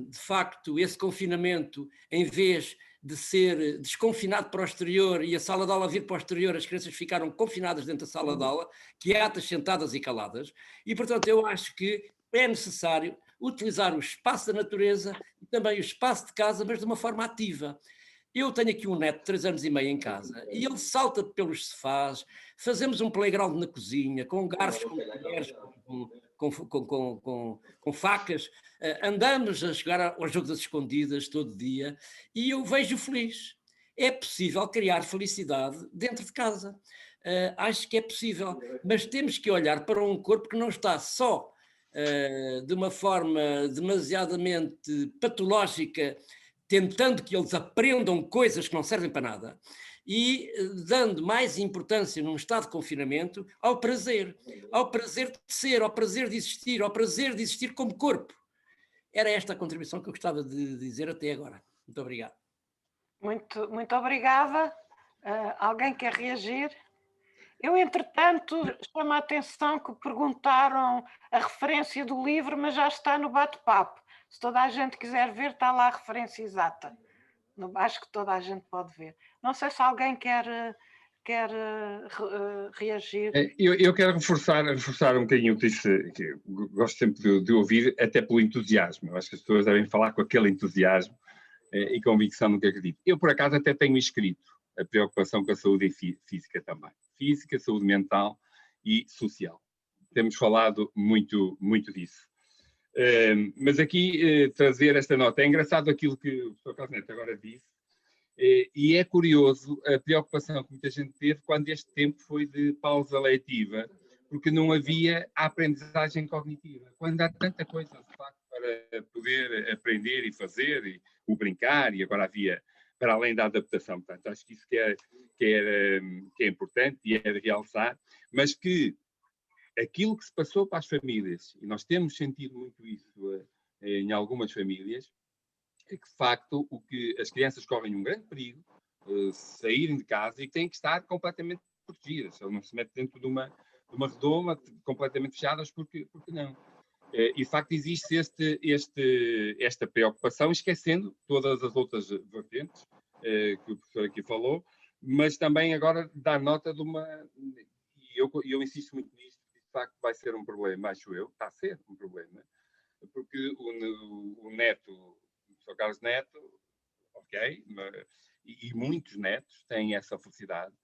Speaker 7: De facto, esse confinamento, em vez de ser desconfinado para o exterior e a sala de aula vir para o exterior, as crianças ficaram confinadas dentro da sala de aula, quietas, sentadas e caladas, e, portanto, eu acho que é necessário utilizar o espaço da natureza e também o espaço de casa, mas de uma forma ativa. Eu tenho aqui um neto de 3 anos e meio em casa e ele salta pelos sofás, fazemos um playground na cozinha, com garfos, com colheres, com facas, andamos a jogar aos jogos das escondidas todo dia e eu vejo feliz. É possível criar felicidade dentro de casa. Acho que é possível, mas temos que olhar para um corpo que não está só de uma forma demasiadamente patológica, tentando que eles aprendam coisas que não servem para nada, e dando mais importância num estado de confinamento ao prazer de ser, ao prazer de existir como corpo. Era esta a contribuição que eu gostava de dizer até agora. Muito obrigado.
Speaker 1: Muito obrigada. Alguém quer reagir? Eu, entretanto, chamo a atenção que perguntaram a referência do livro, mas já está no bate-papo. Se toda a gente quiser ver, está lá a referência exata. Acho que toda a gente pode ver. Não sei se alguém quer reagir.
Speaker 3: Eu quero reforçar um bocadinho o que disse, que eu gosto sempre de ouvir, até pelo entusiasmo. Eu acho que as pessoas devem falar com aquele entusiasmo e convicção no que acredito. Eu, por acaso, até tenho escrito a preocupação com a saúde física também. Física, saúde mental e social. Temos falado muito disso. Mas aqui trazer esta nota. É engraçado aquilo que o Sr. Cosneto agora disse, e é curioso a preocupação que muita gente teve quando este tempo foi de pausa letiva, porque não havia a aprendizagem cognitiva. Quando há tanta coisa, de facto, para poder aprender e fazer, e o brincar, e agora havia, para além da adaptação. Portanto, acho que isso que é importante e é de realçar, mas que aquilo que se passou para as famílias, e nós temos sentido muito isso em algumas famílias, é que, de facto, as crianças correm um grande perigo saírem de casa e têm que estar completamente protegidas. Elas não se metem dentro de uma redoma completamente fechadas, porque não. E, de facto, existe esta preocupação, esquecendo todas as outras vertentes que o professor aqui falou, mas também agora dar nota de uma... E eu insisto muito nisto, de facto vai ser um problema, acho eu, está a ser um problema, porque o neto, o Sr. Carlos Neto, ok, e muitos netos têm essa felicidade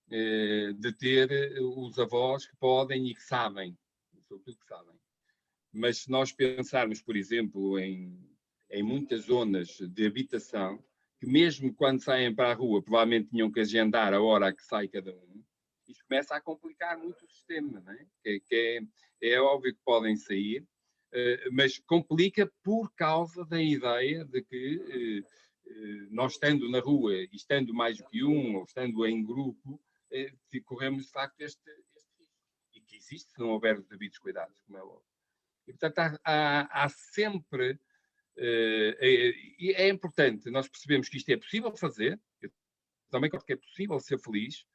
Speaker 3: de ter os avós que podem e que sabem, sobretudo que sabem. Mas se nós pensarmos, por exemplo, em muitas zonas de habitação, que mesmo quando saem para a rua, provavelmente tinham que agendar a hora a que sai cada um, isto começa a complicar muito o sistema, não é? É óbvio que podem sair, mas complica por causa da ideia de que nós estando na rua e estando mais do que um, ou estando em grupo, corremos de facto este risco. E que existe se não houver os devidos cuidados, como é óbvio. E portanto há sempre... E é importante nós percebemos que isto é possível fazer, eu também acho que é possível ser feliz,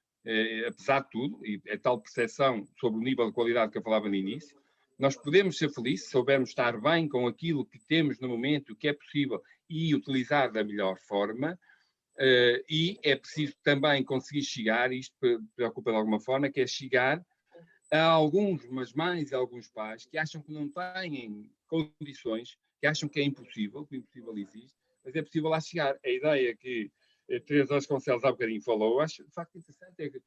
Speaker 3: apesar de tudo, e é tal percepção sobre o nível de qualidade que eu falava no início, nós podemos ser felizes se soubermos estar bem com aquilo que temos no momento, o que é possível, e utilizar da melhor forma, e é preciso também conseguir chegar, isto preocupa de alguma forma, que é chegar a alguns, mas mais a alguns pais que acham que não têm condições, que acham que é impossível, que o impossível existe, mas é possível lá chegar. A ideia que Teresa Vasconcelos há bocadinho falou, acho de facto interessante, é que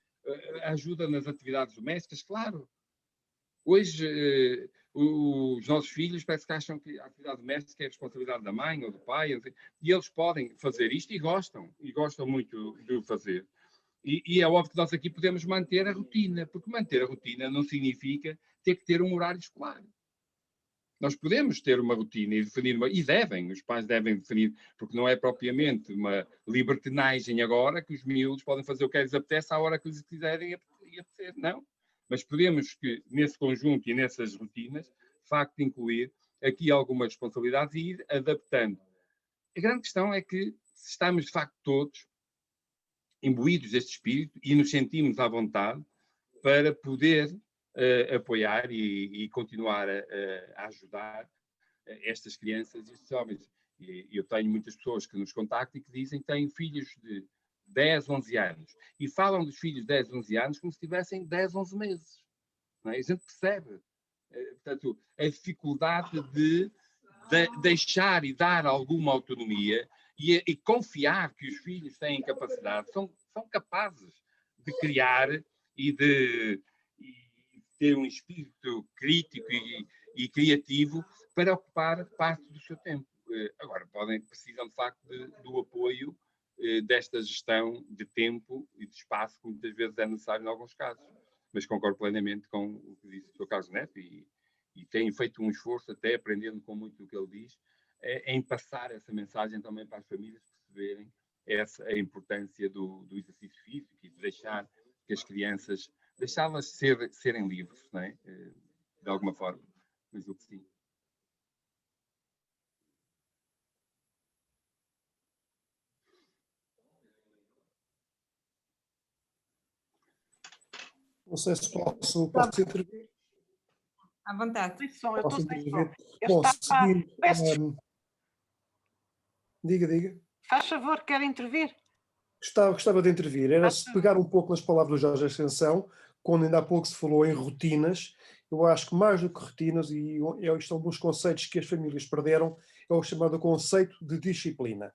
Speaker 3: a ajuda nas atividades domésticas, claro. Hoje, os nossos filhos parece que acham que a atividade doméstica é a responsabilidade da mãe ou do pai, e eles podem fazer isto e gostam muito de o fazer. E é óbvio que nós aqui podemos manter a rotina, porque manter a rotina não significa ter que ter um horário escolar. Nós podemos ter uma rotina e definir os pais devem definir, porque não é propriamente uma libertinagem agora que os miúdos podem fazer o que lhes apetece à hora que lhes quiserem e apetecer, não. Mas podemos que, nesse conjunto e nessas rotinas, de facto, incluir aqui algumas responsabilidades e ir adaptando. A grande questão é que se estamos, de facto, todos imbuídos deste espírito e nos sentimos à vontade para poder apoiar e continuar a ajudar estas crianças e estes jovens. E eu tenho muitas pessoas que nos contactam e que dizem que têm filhos de 10, 11 anos e falam dos filhos de 10, 11 anos como se tivessem 10, 11 meses. Não é? A gente percebe. Portanto, a dificuldade de deixar e dar alguma autonomia e confiar que os filhos têm capacidade, são capazes de criar e de ter um espírito crítico e criativo para ocupar parte do seu tempo. Agora, precisam de facto do apoio desta gestão de tempo e de espaço que muitas vezes é necessário em alguns casos. Mas concordo plenamente com o que disse o Sr. Carlos Neto e tem feito um esforço, até aprendendo com muito do que ele diz, em passar essa mensagem também para as famílias perceberem a importância do exercício físico e de deixar que as crianças, deixá-las serem livres, não é? De alguma forma. Mas eu que sim.
Speaker 8: Não sei se posso intervir.
Speaker 2: À vontade.
Speaker 1: Eu estou sem som.
Speaker 8: Bom, seguindo, diga.
Speaker 1: Faz favor, quer intervir?
Speaker 8: Gostava de intervir. Era se pegar um pouco nas palavras do Jorge Ascensão, quando ainda há pouco se falou em rotinas. Eu acho que mais do que rotinas, e isto é um dos conceitos que as famílias perderam, é o chamado conceito de disciplina.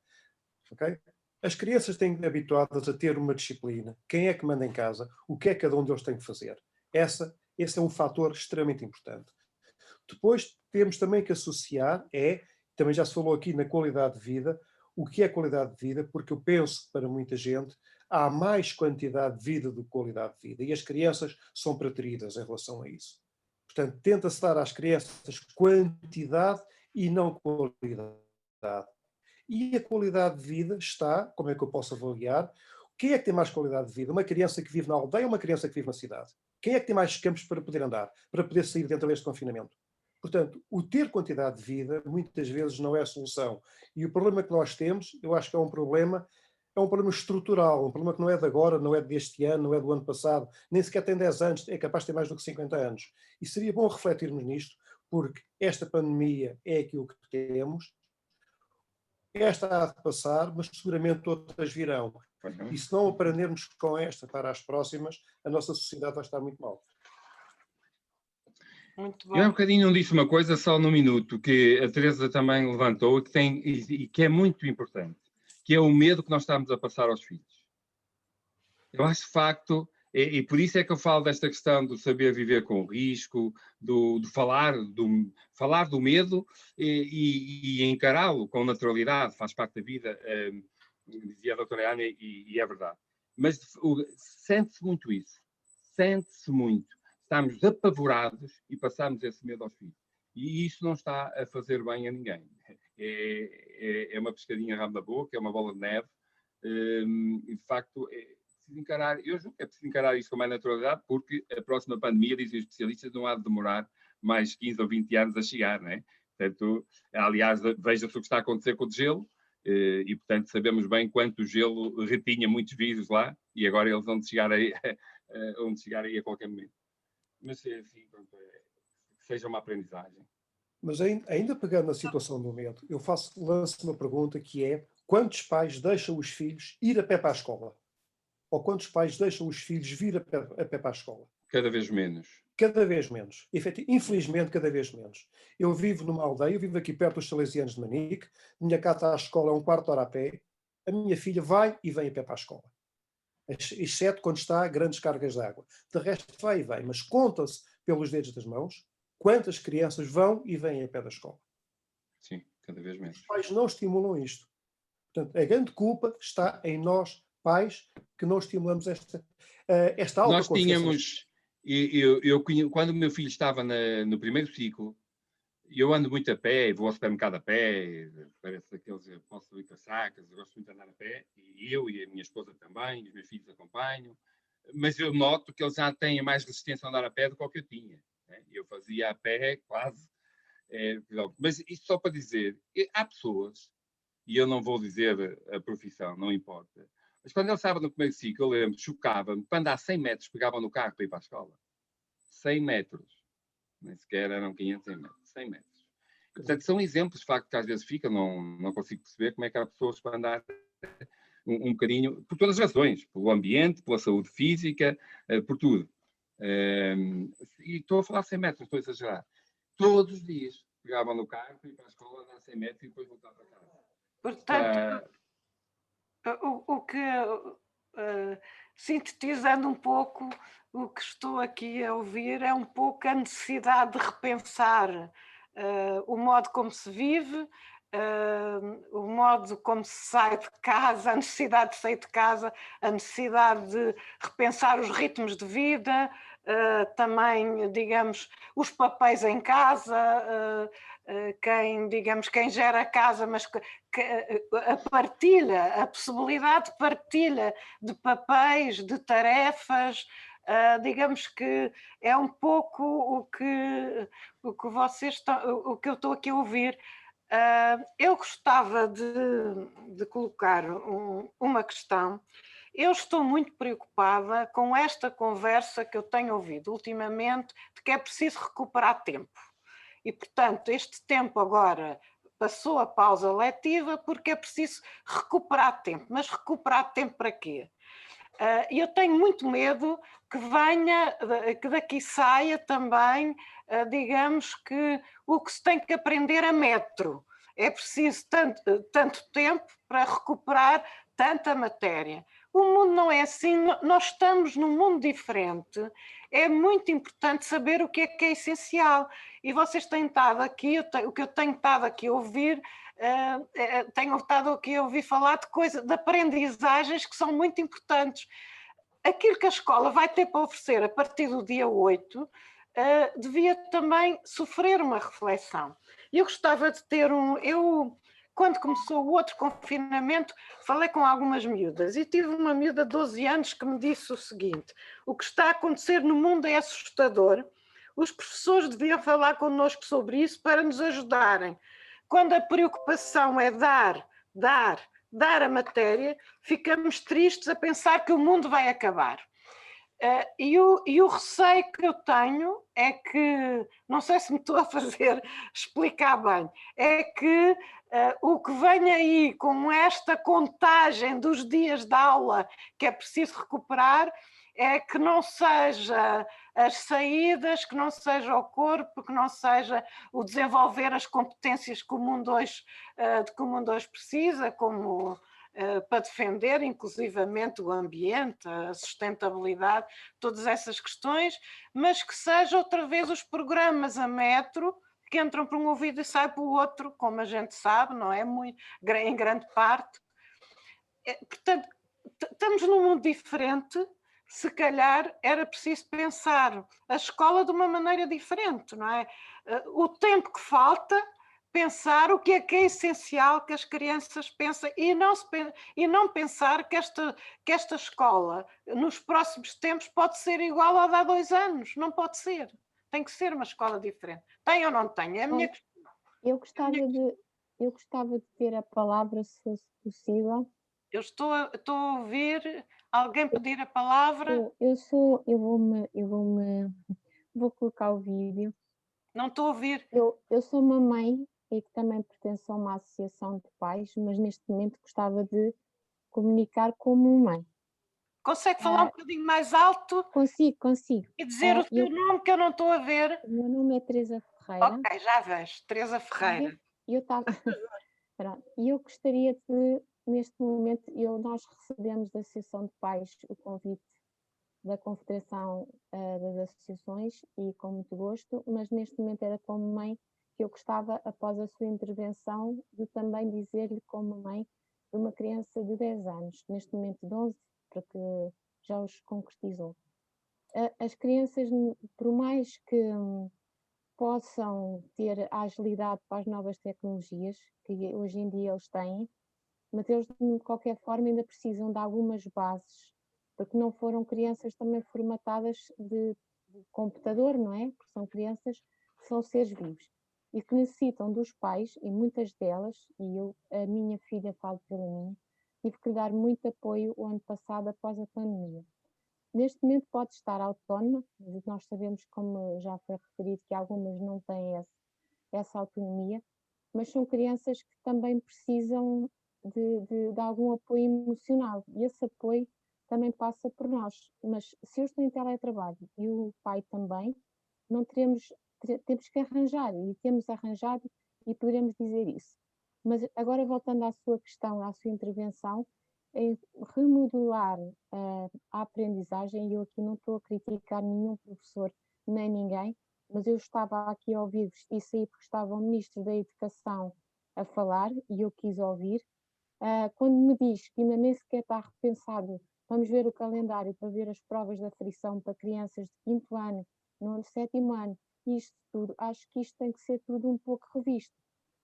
Speaker 8: Okay? As crianças têm que ser habituadas a ter uma disciplina. Quem é que manda em casa? O que é que cada um deles tem que fazer? Esse é um fator extremamente importante. Depois temos também que associar, também já se falou aqui na qualidade de vida, o que é qualidade de vida, porque eu penso que para muita gente há mais quantidade de vida do que qualidade de vida, e as crianças são preteridas em relação a isso. Portanto, tenta-se dar às crianças quantidade e não qualidade. E a qualidade de vida está, como é que eu posso avaliar? Quem é que tem mais qualidade de vida? Uma criança que vive na aldeia ou uma criança que vive na cidade? Quem é que tem mais campos para poder andar, para poder sair dentro deste confinamento? Portanto, o ter quantidade de vida muitas vezes não é a solução. E o problema que nós temos, eu acho que é um problema estrutural, um problema que não é de agora, não é deste ano, não é do ano passado, nem sequer tem 10 anos, é capaz de ter mais do que 50 anos. E seria bom refletirmos nisto, porque esta pandemia é aquilo que temos, esta há de passar, mas seguramente outras virão. E se não aprendermos com esta para as próximas, a nossa sociedade vai estar muito mal.
Speaker 1: Muito
Speaker 3: Eu há
Speaker 1: bem.
Speaker 3: bocadinho não disse uma coisa, só num minuto, que a Teresa também levantou e que é muito importante, que é o medo que nós estamos a passar aos filhos. Eu acho de facto, e por isso é que eu falo desta questão do saber viver com o risco, de falar do medo e encará-lo com naturalidade, faz parte da vida, dizia a doutora Ana, e é verdade. Mas sente-se muito isso, sente-se muito. Estamos apavorados e passamos esse medo aos filhos. E isso não está a fazer bem a ninguém. É uma pescadinha rabo da boca, é uma bola de neve, e de facto eu julgo que é preciso encarar isso com mais naturalidade, porque a próxima pandemia, dizem os especialistas, não há de demorar mais 15 ou 20 anos a chegar, não é? Portanto, aliás, veja-se o que está a acontecer com o gelo, e portanto sabemos bem quanto o gelo retinha muitos vírus lá, e agora eles vão chegar aí a qualquer momento. Mas é assim, pronto, que seja uma aprendizagem.
Speaker 8: Mas ainda pegando na situação do medo, eu lanço uma pergunta que é: quantos pais deixam os filhos ir a pé para a escola? Ou quantos pés deixam os filhos vir a pé para a escola?
Speaker 3: Cada vez menos.
Speaker 8: Cada vez menos. Infelizmente, cada vez menos. Eu vivo numa aldeia, eu vivo aqui perto dos Salesianos de Manique, minha casa à escola é um quarto de hora a pé, a minha filha vai e vem a pé para a escola. Exceto quando está a grandes cargas de água. De resto, vai e vem, mas conta-se pelos dedos das mãos quantas crianças vão e vêm a pé da escola.
Speaker 3: Sim, cada vez menos.
Speaker 8: Os pais não estimulam isto. Portanto, a grande culpa está em nós, pais, que não estimulamos esta alta
Speaker 3: Nós tínhamos, quando o meu filho estava no primeiro ciclo, eu ando muito a pé, e vou ao supermercado a pé, parece aqueles, posso ir para sacas, eu gosto muito de andar a pé, e eu e a minha esposa também, os meus filhos acompanham, mas eu noto que eles já têm mais resistência a andar a pé do que o que eu tinha, né? Eu fazia a pé quase, mas isto só para dizer, há pessoas, e eu não vou dizer a profissão, não importa, mas quando ele estava no primeiro ciclo, eu lembro, chocava-me, para andar 100 metros, pegavam no carro para ir para a escola. 100 metros. Nem sequer eram 500 metros. 100 metros. Portanto, são exemplos, de facto, que às vezes ficam, não consigo perceber como é que há pessoas para andar um bocadinho, por todas as razões, pelo ambiente, pela saúde física, por tudo. E estou a falar 100 metros, estou a exagerar. Todos os dias pegavam no carro para ir para a escola, andar 100 metros e depois voltar para casa.
Speaker 1: Portanto, sintetizando um pouco, o que estou aqui a ouvir é um pouco a necessidade de repensar o modo como se vive, o modo como se sai de casa, a necessidade de sair de casa, a necessidade de repensar os ritmos de vida, também, digamos, os papéis em casa, quem gera a casa, mas a partilha, a possibilidade de partilha de papéis, de tarefas, digamos que é um pouco o que eu estou aqui a ouvir. Eu gostava de colocar uma questão. Eu estou muito preocupada com esta conversa que eu tenho ouvido ultimamente, de que é preciso recuperar tempo. E, portanto, este tempo agora passou a pausa letiva porque é preciso recuperar tempo. Mas recuperar tempo para quê? E eu tenho muito medo que daqui saia também, digamos que o que se tem que aprender a metro. É preciso tanto tempo para recuperar tanta matéria. O mundo não é assim, nós estamos num mundo diferente. É muito importante saber o que é essencial. E vocês têm estado aqui, o que eu tenho estado aqui a ouvir, tenho estado aqui a ouvir falar de aprendizagens que são muito importantes. Aquilo que a escola vai ter para oferecer a partir do dia 8, devia também sofrer uma reflexão. Eu gostava de ter quando começou o outro confinamento, falei com algumas miúdas e tive uma miúda de 12 anos que me disse o seguinte: o que está a acontecer no mundo é assustador, os professores deviam falar connosco sobre isso para nos ajudarem. Quando a preocupação é dar a matéria, ficamos tristes a pensar que o mundo vai acabar. E o receio que eu tenho é que, não sei se me estou a fazer explicar bem, é que o que vem aí com esta contagem dos dias de aula que é preciso recuperar é que não seja as saídas, que não seja o corpo, que não seja o desenvolver as competências que o mundo hoje, de que o mundo hoje precisa, como para defender inclusivamente o ambiente, a sustentabilidade, todas essas questões, mas que seja outra vez os programas a metro que entram por um ouvido e saem para o outro, como a gente sabe, não é? Muito, em grande parte. Portanto, estamos num mundo diferente, se calhar era preciso pensar a escola de uma maneira diferente, não é? O tempo que falta, pensar o que é essencial que as crianças pensem e não pensar que esta escola nos próximos tempos pode ser igual à de há 2 anos, não pode ser. Tem que ser uma escola diferente. Tem ou não tem? É a minha questão.
Speaker 9: Eu gostava de ter a palavra, se fosse possível.
Speaker 1: Eu estou a ouvir alguém pedir a palavra.
Speaker 9: Vou colocar o vídeo.
Speaker 1: Não estou a ouvir.
Speaker 9: Eu sou uma mãe e que também pertence a uma associação de pais, mas neste momento gostava de comunicar como mãe.
Speaker 1: Consegue falar um bocadinho mais alto?
Speaker 9: Consigo.
Speaker 1: E dizer o seu nome, que eu não estou a ver.
Speaker 9: O meu nome é Teresa Ferreira.
Speaker 1: Ok, já vejo. Teresa Ferreira.
Speaker 9: E eu gostaria de, neste momento, nós recebemos da Associação de Pais o convite da Confederação das Associações e com muito gosto, mas neste momento era como mãe que eu gostava, após a sua intervenção, de também dizer-lhe como mãe de uma criança de 10 anos, neste momento de 11, porque já os concretizou. As crianças, por mais que possam ter a agilidade para as novas tecnologias, que hoje em dia eles têm, mas eles de qualquer forma ainda precisam de algumas bases, porque não foram crianças também formatadas de computador, não é? Porque são crianças que são seres vivos e que necessitam dos pais, e muitas delas, a minha filha, falo pela minha, tive que lhe dar muito apoio o ano passado após a pandemia. Neste momento pode estar autónoma, mas nós sabemos, como já foi referido, que algumas não têm essa autonomia, mas são crianças que também precisam de algum apoio emocional, e esse apoio também passa por nós. Mas se eu estou em teletrabalho e o pai também, não temos que arranjar, e temos arranjado, e poderemos dizer isso. Mas agora, voltando à sua questão, à sua intervenção, em remodelar a aprendizagem, e eu aqui não estou a criticar nenhum professor nem ninguém, mas eu estava aqui a ouvir-vos, isso aí porque estava o Ministro da Educação a falar e eu quis ouvir. Quando me diz que ainda nem sequer está repensado, vamos ver o calendário para ver as provas de aferição para crianças de 5º ano, no 7º ano, isto tudo, acho que isto tem que ser tudo um pouco revisto,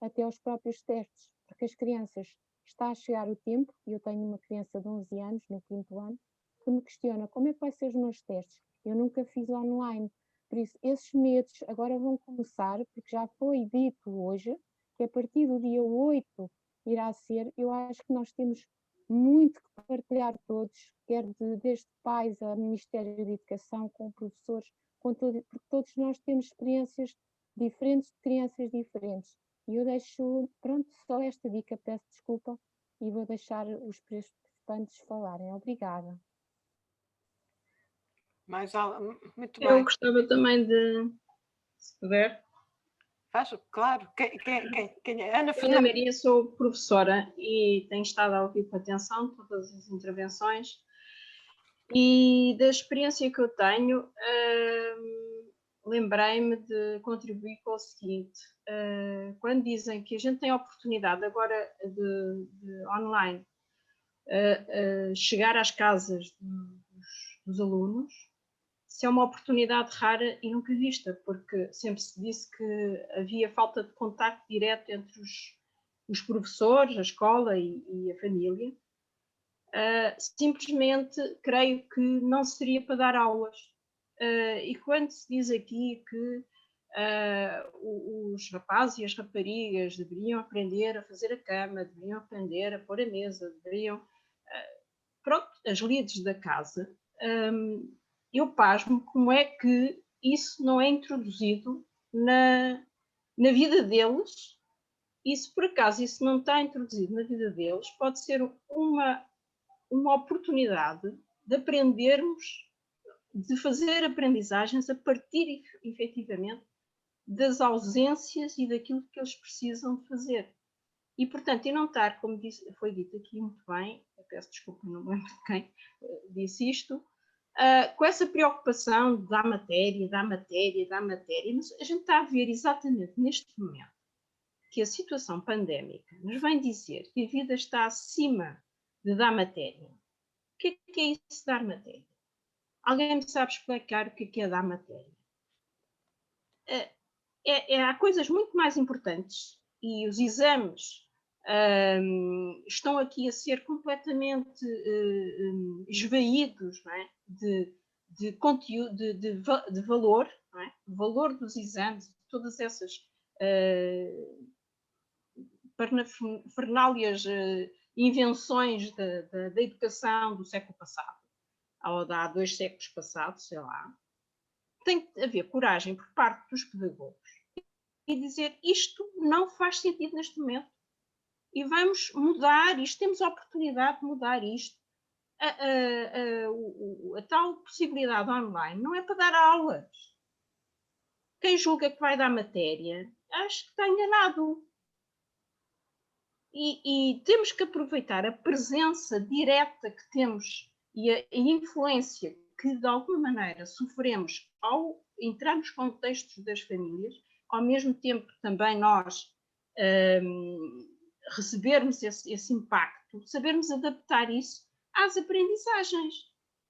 Speaker 9: até aos próprios testes, porque as crianças, está a chegar o tempo, e eu tenho uma criança de 11 anos, no 5º ano, que me questiona como é que vai ser os meus testes. Eu nunca fiz online, por isso esses medos agora vão começar, porque já foi dito hoje, que a partir do dia 8 irá ser. Eu acho que nós temos muito que partilhar todos, quer desde pais a Ministério da Educação, com professores, porque todos nós temos experiências diferentes de crianças diferentes. E eu deixo, pronto, só esta dica, peço desculpa, e vou deixar os participantes falarem. Obrigada.
Speaker 1: Muito bem.
Speaker 10: Eu gostava também de, se puder.
Speaker 1: Faz, claro. Quem é? Ana
Speaker 10: Ana Maria, sou professora e tenho estado a ouvir com atenção todas as intervenções, e da experiência que eu tenho, lembrei-me de contribuir com o seguinte: quando dizem que a gente tem a oportunidade agora de online chegar às casas dos alunos, se é uma oportunidade rara e nunca vista, porque sempre se disse que havia falta de contacto direto entre os professores, a escola e a família. Simplesmente creio que não seria para dar aulas. E quando se diz aqui que os rapazes e as raparigas deveriam aprender a fazer a cama, deveriam aprender a pôr a mesa, deveriam... pronto, as lides da casa... eu pasmo como é que isso não é introduzido na vida deles, e se por acaso isso não está introduzido na vida deles, pode ser uma oportunidade de aprendermos de fazer aprendizagens a partir, efetivamente, das ausências e daquilo que eles precisam de fazer. E, portanto, e não estar, como foi dito aqui muito bem, eu peço desculpa, não me lembro de quem disse isto, com essa preocupação da matéria, mas a gente está a ver exatamente neste momento que a situação pandémica nos vem dizer que a vida está acima de dar matéria. O que é isso de dar matéria? Alguém me sabe explicar o que é dar matéria? Há coisas muito mais importantes e os exames estão aqui a ser completamente esvaídos, não é? de conteúdo, de valor, não é? O valor dos exames, todas essas parafernálias invenções da educação do século passado, ou de há 2 séculos passados, sei lá. Tem que haver coragem por parte dos pedagogos e dizer isto não faz sentido neste momento e vamos mudar isto, temos a oportunidade de mudar isto. A tal possibilidade online não é para dar aulas. Quem julga que vai dar matéria, acho que está enganado. E temos que aproveitar a presença direta que temos e a influência que, de alguma maneira, sofremos ao entrar nos contextos das famílias, ao mesmo tempo também nós recebermos esse impacto, sabermos adaptar isso às aprendizagens.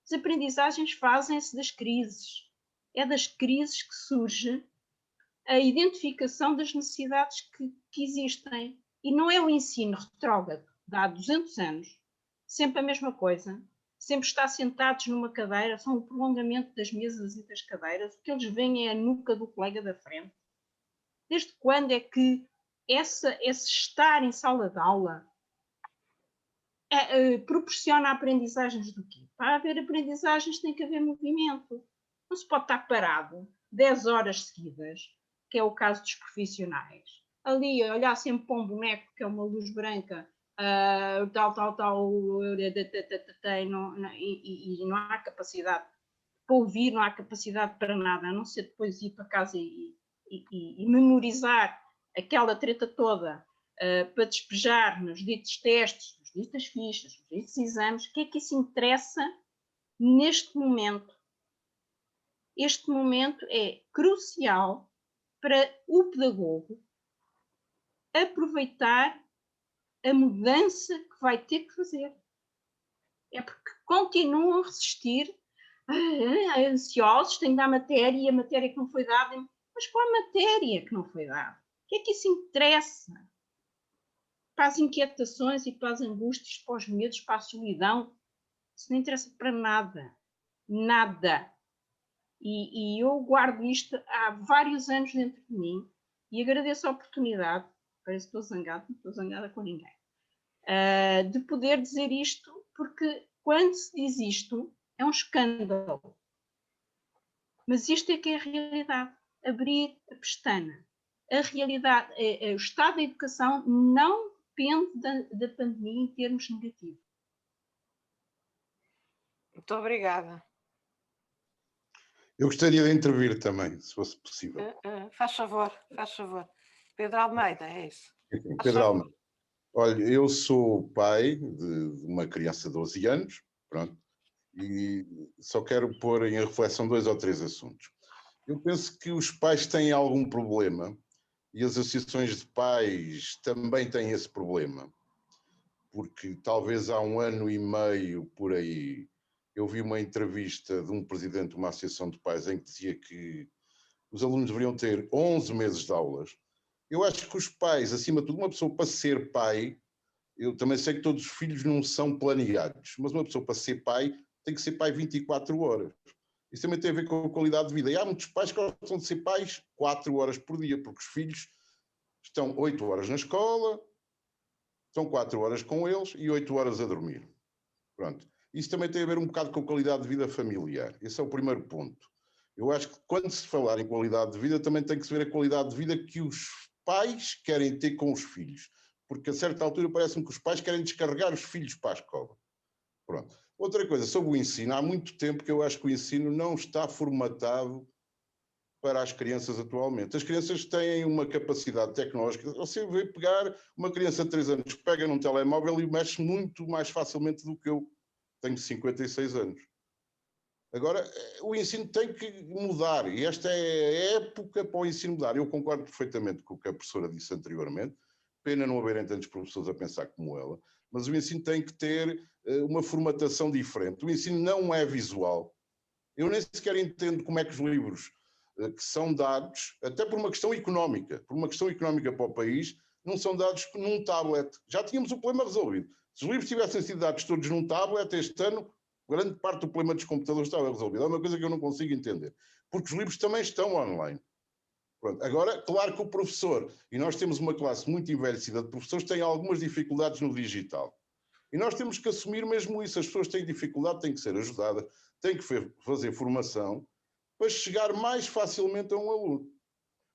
Speaker 10: As aprendizagens fazem-se das crises. É das crises que surge a identificação das necessidades que existem. E não é o ensino retrógrado de há 200 anos, sempre a mesma coisa, sempre está sentados numa cadeira, são o prolongamento das mesas e das cadeiras, o que eles veem é a nuca do colega da frente. Desde quando é que esse estar em sala de aula proporciona aprendizagens do quê? Para haver aprendizagens tem que haver movimento. Não se pode estar parado 10 horas seguidas, que é o caso dos profissionais. Ali, olhar sempre para um boneco, que é uma luz branca, e não há capacidade para ouvir, não há capacidade para nada, a não ser depois ir para casa e memorizar aquela treta toda para despejar nos ditos testes, nos ditas fichas, nos ditos exames. O que é que isso interessa neste momento? Este momento é crucial para o pedagogo aproveitar a mudança que vai ter que fazer. É porque continuam a resistir, ansiosos, têm de dar matéria e a matéria que não foi dada. Mas qual a matéria que não foi dada? O que é que isso interessa? Para as inquietações e para as angústias, para os medos, para a solidão, isso não interessa para nada. Nada. E eu guardo isto há vários anos dentro de mim e agradeço a oportunidade, parece que estou zangada, não estou zangada com ninguém, de poder dizer isto, porque quando se diz isto é um escândalo. Mas isto é que é a realidade. Abrir a pestana. A realidade, o estado da educação não depende da pandemia em termos negativos.
Speaker 1: Muito obrigada.
Speaker 11: Eu gostaria de intervir também, se fosse possível.
Speaker 1: Faz favor, faz favor. Pedro Almeida, é isso.
Speaker 11: Pedro Almeida. Olha, eu sou pai de uma criança de 12 anos, pronto, e só quero pôr em reflexão 2 ou 3 assuntos. Eu penso que os pais têm algum problema e as associações de pais também têm esse problema, porque talvez há 1 ano e meio por aí eu vi uma entrevista de um presidente de uma associação de pais em que dizia que os alunos deveriam ter 11 meses de aulas. Eu acho que os pais, acima de tudo, uma pessoa para ser pai, eu também sei que todos os filhos não são planeados, mas uma pessoa para ser pai tem que ser pai 24 horas. Isso também tem a ver com a qualidade de vida. E há muitos pais que gostam de ser pais 4 horas por dia, porque os filhos estão 8 horas na escola, estão 4 horas com eles e 8 horas a dormir. Pronto. Isso também tem a ver um bocado com a qualidade de vida familiar. Esse é o primeiro ponto. Eu acho que quando se falar em qualidade de vida, também tem que se ver a qualidade de vida que os pais querem ter com os filhos. Porque a certa altura parece-me que os pais querem descarregar os filhos para a escola. Pronto. Outra coisa, sobre o ensino, há muito tempo que eu acho que o ensino não está formatado para as crianças atualmente. As crianças têm uma capacidade tecnológica. Você vê pegar uma criança de 3 anos que pega num telemóvel e mexe muito mais facilmente do que eu. Tenho 56 anos. Agora, o ensino tem que mudar e esta é a época para o ensino mudar. Eu concordo perfeitamente com o que a professora disse anteriormente. Pena não haverem tantos professores a pensar como ela, mas o ensino tem que ter uma formatação diferente. O ensino não é visual. Eu nem sequer entendo como é que os livros que são dados, até por uma questão económica para o país, não são dados num tablet. Já tínhamos o problema resolvido. Se os livros tivessem sido dados todos num tablet, este ano, grande parte do problema dos computadores estava resolvido. É uma coisa que eu não consigo entender. Porque os livros também estão online. Pronto. Agora, claro que o professor, e nós temos uma classe muito envelhecida de professores, tem algumas dificuldades no digital. E nós temos que assumir mesmo isso. As pessoas têm dificuldade, têm que ser ajudadas, têm que fazer formação para chegar mais facilmente a um aluno.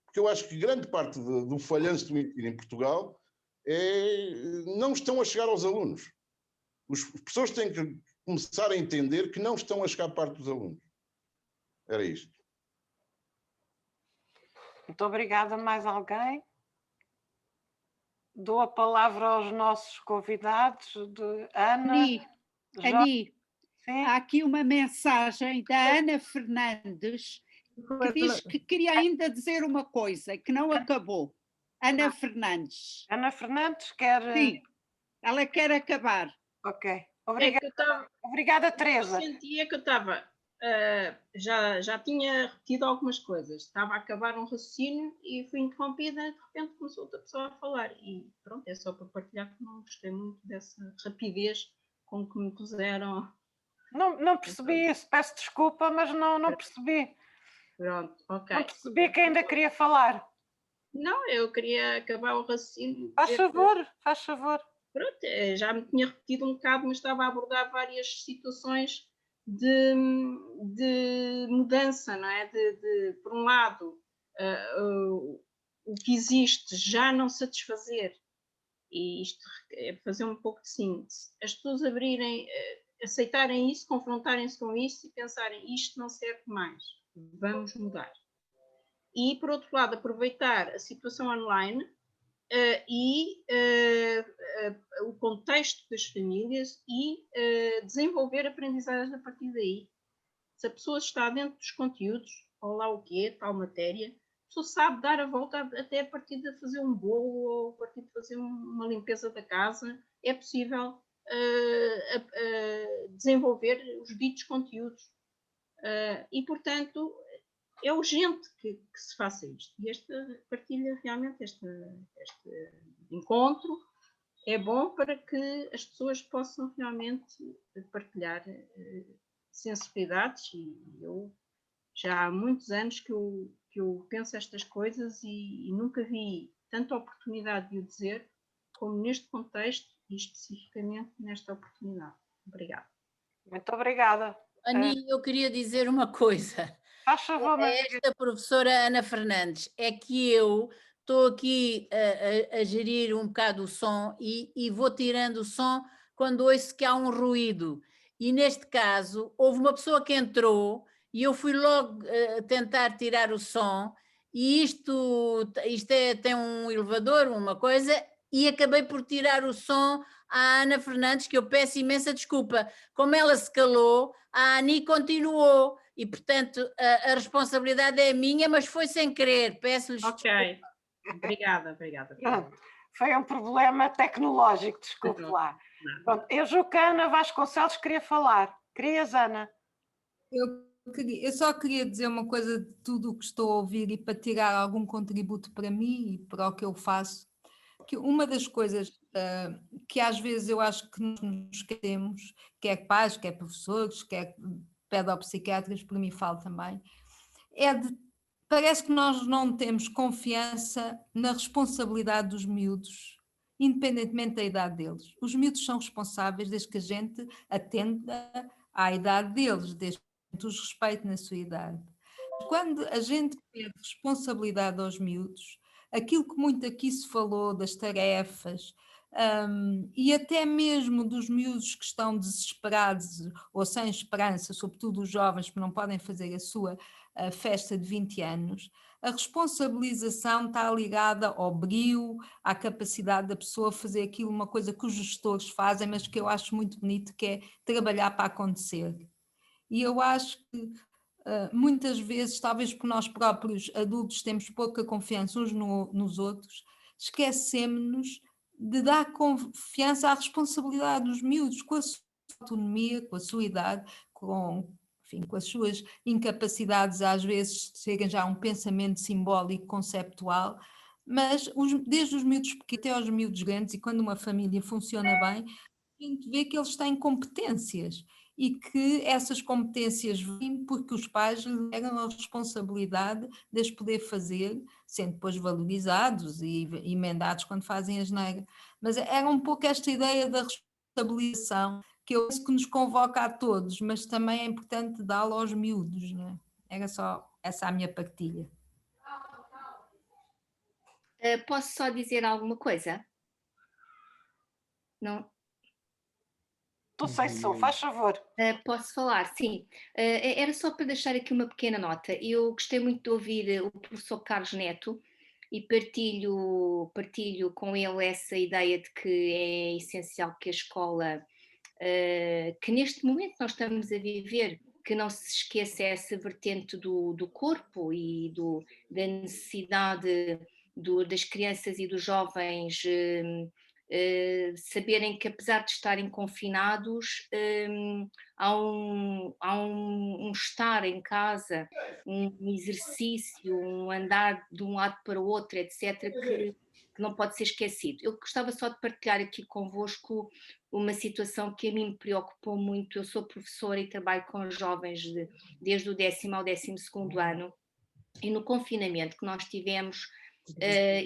Speaker 11: Porque eu acho que grande parte do falhanço do ensino em Portugal não estão a chegar aos alunos. As pessoas têm que começar a entender que não estão a chegar parte dos alunos. Era isto.
Speaker 1: Muito obrigada. Mais alguém? Dou a palavra aos nossos convidados, de Ana.
Speaker 6: Ani, há aqui uma mensagem da Ana Fernandes que diz que queria ainda dizer uma coisa que não acabou. Ana Fernandes.
Speaker 1: Ana Fernandes quer...
Speaker 6: Sim, ela quer acabar.
Speaker 1: Ok. Obrigada, obrigada, Teresa.
Speaker 10: Eu sentia que eu estava... já tinha repetido algumas coisas. Estava a acabar um raciocínio e fui interrompida, de repente começou outra pessoa a falar. E pronto, é só para partilhar que não gostei muito dessa rapidez com que me puseram.
Speaker 1: Não percebi isso, peço desculpa, mas não percebi.
Speaker 10: Pronto, ok.
Speaker 1: Não percebi que ainda queria falar.
Speaker 10: Não, eu queria acabar o raciocínio.
Speaker 1: Faz favor, faz favor.
Speaker 10: Pronto, já me tinha repetido um bocado, mas estava a abordar várias situações de mudança, não é? Por um lado, o que existe já não satisfazer, e isto é fazer um pouco de síntese, as pessoas aceitarem isso, confrontarem-se com isso e pensarem, isto não serve mais, vamos mudar. E, por outro lado, aproveitar a situação online e o contexto das famílias e desenvolver aprendizagens a partir daí. Se a pessoa está dentro dos conteúdos, ou lá o quê, tal matéria, a pessoa sabe dar a volta até a partir de fazer um bolo ou a partir de fazer uma limpeza da casa. É possível desenvolver os ditos conteúdos. E, portanto, é urgente que se faça isto. E esta partilha, realmente, este encontro é bom para que as pessoas possam realmente partilhar sensibilidades. E eu já há muitos anos que eu penso estas coisas e nunca vi tanta oportunidade de o dizer como neste contexto e especificamente nesta oportunidade. Obrigada.
Speaker 1: Muito obrigada.
Speaker 5: Ani, eu queria dizer uma coisa.
Speaker 1: Faz favor,
Speaker 5: esta professora Ana Fernandes, é que eu estou aqui a gerir um bocado o som e vou tirando o som quando ouço que há um ruído. E neste caso, houve uma pessoa que entrou e eu fui logo tentar tirar o som e isto tem um elevador, uma coisa, e acabei por tirar o som à Ana Fernandes, que eu peço imensa desculpa. Como ela se calou, a Ani continuou. E, portanto, a responsabilidade é minha, mas foi sem querer. Peço-lhes
Speaker 10: desculpa. Obrigada.
Speaker 1: Foi um problema tecnológico, desculpe lá. Pronto, eu julgo que a Ana Vasconcelos queria falar. Querias, Ana?
Speaker 2: Eu só queria dizer uma coisa de tudo o que estou a ouvir e para tirar algum contributo para mim e para o que eu faço. Que uma das coisas que às vezes eu acho que nos esquecemos, quer pais, quer professores, quer pedopsiquiatras, por mim falo também, parece que nós não temos confiança na responsabilidade dos miúdos, independentemente da idade deles. Os miúdos são responsáveis desde que a gente atenda à idade deles, desde que os respeite na sua idade. Quando a gente pede responsabilidade aos miúdos, aquilo que muito aqui se falou das tarefas, e até mesmo dos miúdos que estão desesperados ou sem esperança, sobretudo os jovens que não podem fazer a sua festa de 20 anos, a responsabilização está ligada ao brio, à capacidade da pessoa fazer aquilo, uma coisa que os gestores fazem, mas que eu acho muito bonito, que é trabalhar para acontecer. E eu acho que muitas vezes, talvez porque nós próprios adultos temos pouca confiança uns nos outros, esquecemos-nos de dar confiança à responsabilidade dos miúdos, com a sua autonomia, com a sua idade, enfim, com as suas incapacidades, às vezes chegam já a um pensamento simbólico, conceptual, mas desde os miúdos pequenos até aos miúdos grandes, e quando uma família funciona bem, a gente vê que eles têm competências e que essas competências vêm porque os pais lhes deram a responsabilidade de as poder fazer, sendo depois valorizados e emendados quando fazem a asneira. Mas era um pouco esta ideia da responsabilização que eu penso que nos convoca a todos, mas também é importante dá-lo aos miúdos, não é? Era só essa a minha partilha.
Speaker 12: Posso só dizer alguma coisa? Não?
Speaker 1: Não sei se sou, faz favor.
Speaker 12: Posso falar, sim. Era só para deixar aqui uma pequena nota. Eu gostei muito de ouvir o professor Carlos Neto e partilho com ele essa ideia de que é essencial que a escola, que neste momento nós estamos a viver, que não se esqueça essa vertente do corpo e da necessidade das crianças e dos jovens saberem que, apesar de estarem confinados, há um estar em casa, um exercício, um andar de um lado para o outro, etc., que não pode ser esquecido. Eu gostava só de partilhar aqui convosco uma situação que a mim me preocupou muito. Eu sou professora e trabalho com jovens desde o 10º ao 12º ano, e no confinamento que nós tivemos,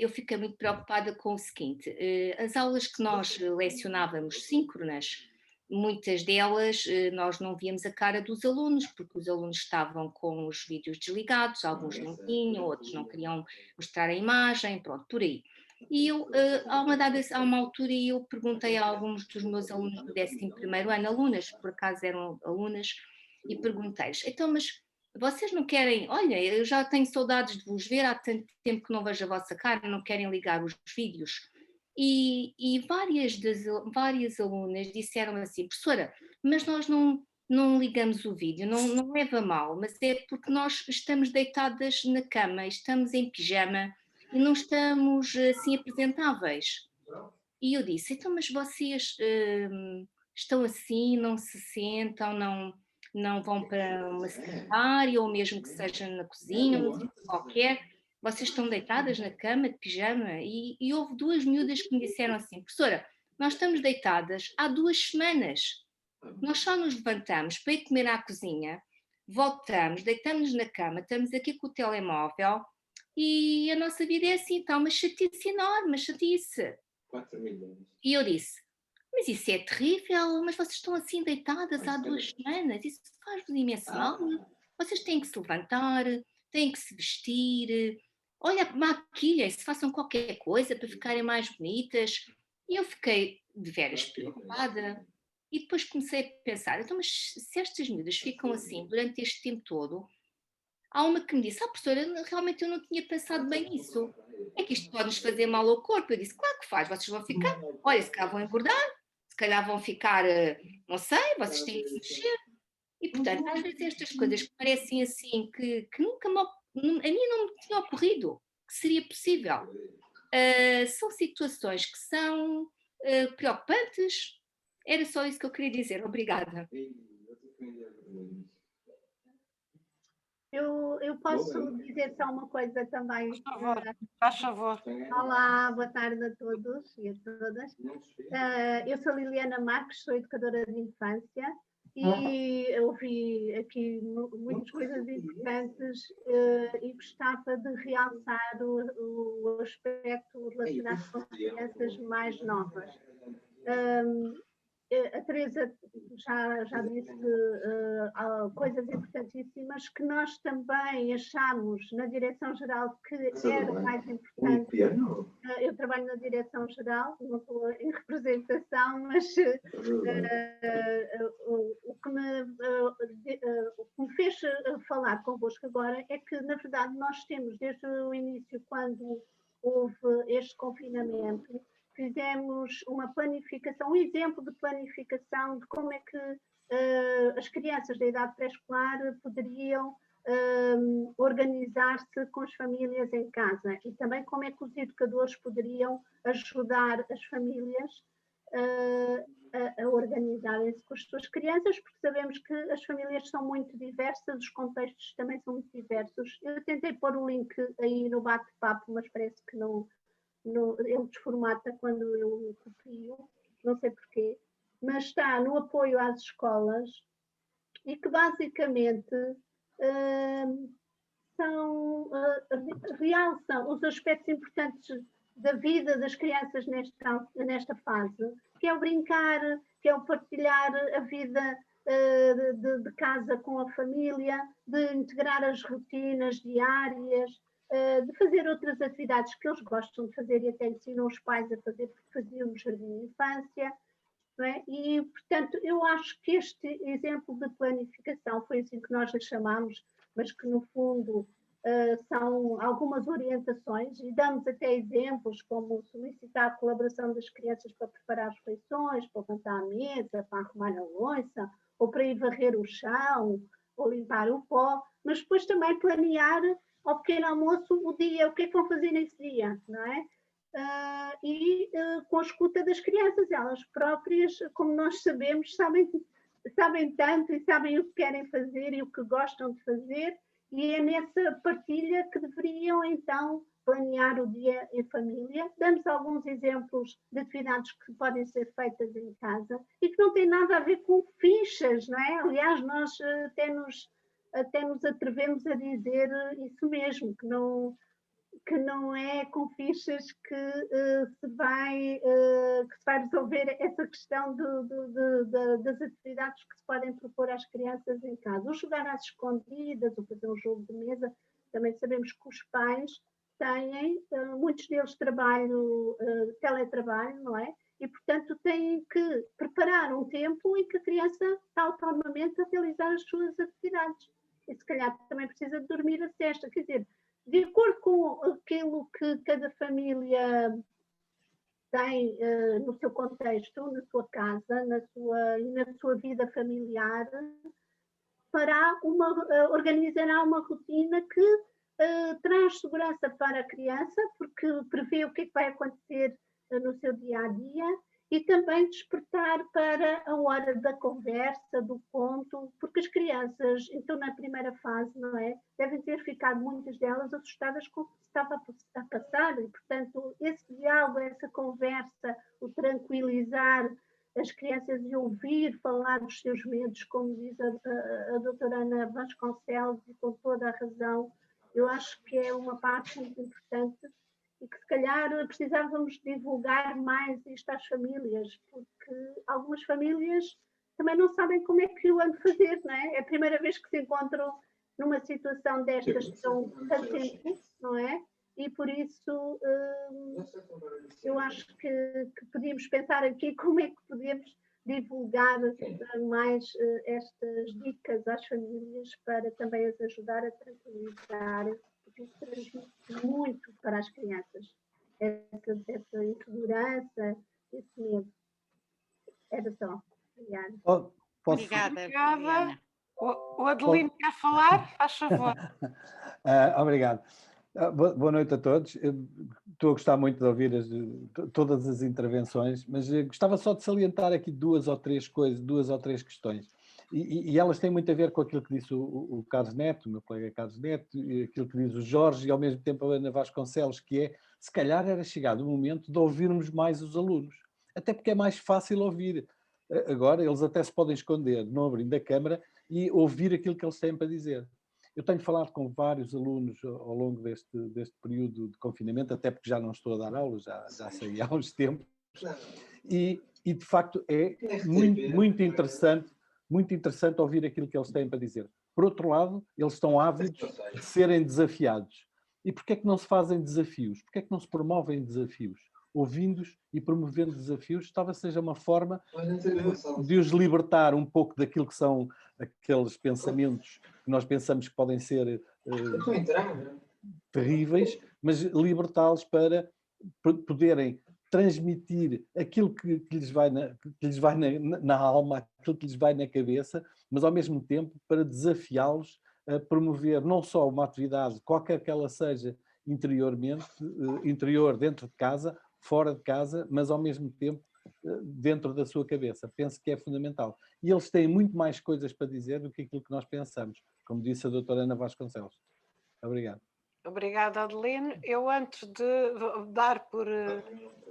Speaker 12: eu fiquei muito preocupada com o seguinte: as aulas que nós lecionávamos síncronas, muitas delas nós não víamos a cara dos alunos, porque os alunos estavam com os vídeos desligados, alguns não tinham, outros não queriam mostrar a imagem, pronto, por aí. E eu, há uma altura, eu perguntei a alguns dos meus alunos do 11º ano, alunas, por acaso eram alunas, e perguntei-lhes: então, mas vocês não querem, olha, eu já tenho saudades de vos ver, há tanto tempo que não vejo a vossa cara, não querem ligar os vídeos? E várias alunas disseram assim: professora, mas nós não ligamos o vídeo, não leva mal, mas é porque nós estamos deitadas na cama, estamos em pijama e não estamos assim apresentáveis. E eu disse: então, mas vocês estão assim, não se sentam, não vão para uma secretária, ou mesmo que seja na cozinha, um sítio qualquer, vocês estão deitadas na cama de pijama? E houve 2 miúdas que me disseram assim: professora, nós estamos deitadas há 2 semanas, nós só nos levantamos para ir comer à cozinha, voltamos, deitamos na cama, estamos aqui com o telemóvel e a nossa vida é assim, está uma chatice enorme, uma chatice. E eu disse: mas isso é terrível, mas vocês estão assim deitadas há 2 semanas, isso faz-vos imenso mal. Vocês têm que se levantar, têm que se vestir, olha, maquilhem-se, façam qualquer coisa para ficarem mais bonitas. E eu fiquei de veras preocupada. E depois comecei a pensar: então, mas se estas miúdas ficam assim durante este tempo todo, há uma que me disse: professora, realmente eu não tinha pensado bem nisso. É que isto pode-nos fazer mal ao corpo. Eu disse: claro que faz, vocês vão ficar, olha, se calhar vão engordar, se calhar vão ficar, não sei, vocês têm que se mexer. E, portanto, às vezes estas coisas que parecem assim, que nunca a mim não me tinha ocorrido que seria possível. São situações que são preocupantes. Era só isso que eu queria dizer. Obrigada.
Speaker 13: Eu posso dizer só uma coisa também?
Speaker 1: Por favor, faz favor.
Speaker 13: Olá, boa tarde a todos e a todas. Eu sou Liliana Marques, sou educadora de infância e ouvi aqui muitas coisas importantes e gostava de realçar o aspecto relacionado com as crianças mais novas. a Teresa já disse coisas importantíssimas que nós também achamos na Direção-Geral que era mais importante. Eu trabalho na Direção-Geral, não estou em representação, mas o que me fez falar convosco agora é que, na verdade, nós temos desde o início, quando houve este confinamento, fizemos uma planificação, um exemplo de planificação de como é que as crianças da idade pré-escolar poderiam organizar-se com as famílias em casa e também como é que os educadores poderiam ajudar as famílias a organizarem-se com as suas crianças, porque sabemos que as famílias são muito diversas, os contextos também são muito diversos. Eu tentei pôr o link aí no bate-papo, mas parece que não ele desformata quando eu copio, não sei porquê, mas está no apoio às escolas e que basicamente realçam os aspectos importantes da vida das crianças nesta fase, que é o brincar, que é o partilhar a vida de casa com a família, de integrar as rotinas diárias, de fazer outras atividades que eles gostam de fazer e até ensinam os pais a fazer, porque faziam no jardim de infância. Não é? E, portanto, eu acho que este exemplo de planificação foi assim que nós lhe chamamos, mas que, no fundo, são algumas orientações e damos até exemplos como solicitar a colaboração das crianças para preparar as refeições, para levantar a mesa, para arrumar a louça, ou para ir varrer o chão, ou limpar o pó, mas depois também planear ao pequeno almoço o dia, o que é que vão fazer nesse dia, não é? Com a escuta das crianças, elas próprias, como nós sabemos, sabem tanto e sabem o que querem fazer e o que gostam de fazer, e é nessa partilha que deveriam então planear o dia em família. Damos alguns exemplos de atividades que podem ser feitas em casa e que não têm nada a ver com fichas, não é? Aliás, nós até nos atrevemos a dizer isso mesmo, que não é com fichas que se vai resolver essa questão das atividades que se podem propor às crianças em casa. O jogar às escondidas, ou fazer um jogo de mesa, também sabemos que os pais têm, muitos deles teletrabalho, não é? E, portanto, têm que preparar um tempo em que a criança está autonomamente a realizar as suas atividades. E, se calhar, também precisa de dormir a siesta. Quer dizer, de acordo com aquilo que cada família tem no seu contexto, na sua casa, na sua vida familiar, organizará uma rotina que traz segurança para a criança, porque prevê o que é que vai acontecer no seu dia-a-dia, e também despertar para a hora da conversa, do conto, porque as crianças, então na primeira fase, não é, devem ter ficado muitas delas assustadas com o que estava a passar, e portanto esse diálogo, essa conversa, o tranquilizar as crianças e ouvir falar dos seus medos, como diz a doutora Ana Vasconcelos, e com toda a razão, eu acho que é uma parte muito importante e que se calhar precisávamos divulgar mais isto às famílias, porque algumas famílias também não sabem como é que o han de fazer, não é? É a primeira vez que se encontram numa situação destas tão tempo, não é? E por isso eu acho que podíamos pensar aqui como é que podemos divulgar mais estas dicas às famílias para também as ajudar a tranquilizar, porque isso transmite muito para as crianças, essa insegurança, esse medo. Era só. Obrigada.
Speaker 1: Obrigada. O Adelino quer falar? Faz favor.
Speaker 14: Obrigado. Boa noite a todos. Estou a gostar muito de ouvir todas as intervenções, mas gostava só de salientar aqui duas ou três questões. E elas têm muito a ver com aquilo que disse o Carlos Neto, o meu colega Carlos Neto, e aquilo que diz o Jorge, e ao mesmo tempo a Ana Vasconcelos, que é, se calhar era chegado o momento de ouvirmos mais os alunos, até porque é mais fácil ouvir. Agora eles até se podem esconder, não abrindo a câmara, e ouvir aquilo que eles têm para dizer. Eu tenho falado com vários alunos ao longo deste período de confinamento, até porque já não estou a dar aulas, já saí há uns tempos, e e de facto é muito interessante ouvir aquilo que eles têm para dizer. Por outro lado, eles estão ávidos de serem desafiados. E porquê é que não se fazem desafios? Porquê é que não se promovem desafios? Ouvindo-os e promovendo desafios, talvez seja uma forma de os libertar um pouco daquilo que são aqueles pensamentos que nós pensamos que podem ser terríveis, mas libertá-los para poderem transmitir aquilo que lhes vai na alma, aquilo que lhes vai na cabeça, mas ao mesmo tempo para desafiá-los a promover não só uma atividade, qualquer que ela seja, interior, dentro de casa, fora de casa, mas ao mesmo tempo dentro da sua cabeça. Penso que é fundamental. E eles têm muito mais coisas para dizer do que aquilo que nós pensamos, como disse a doutora Ana Vasconcelos. Obrigado.
Speaker 1: Obrigada, Adelino. Eu, antes de dar por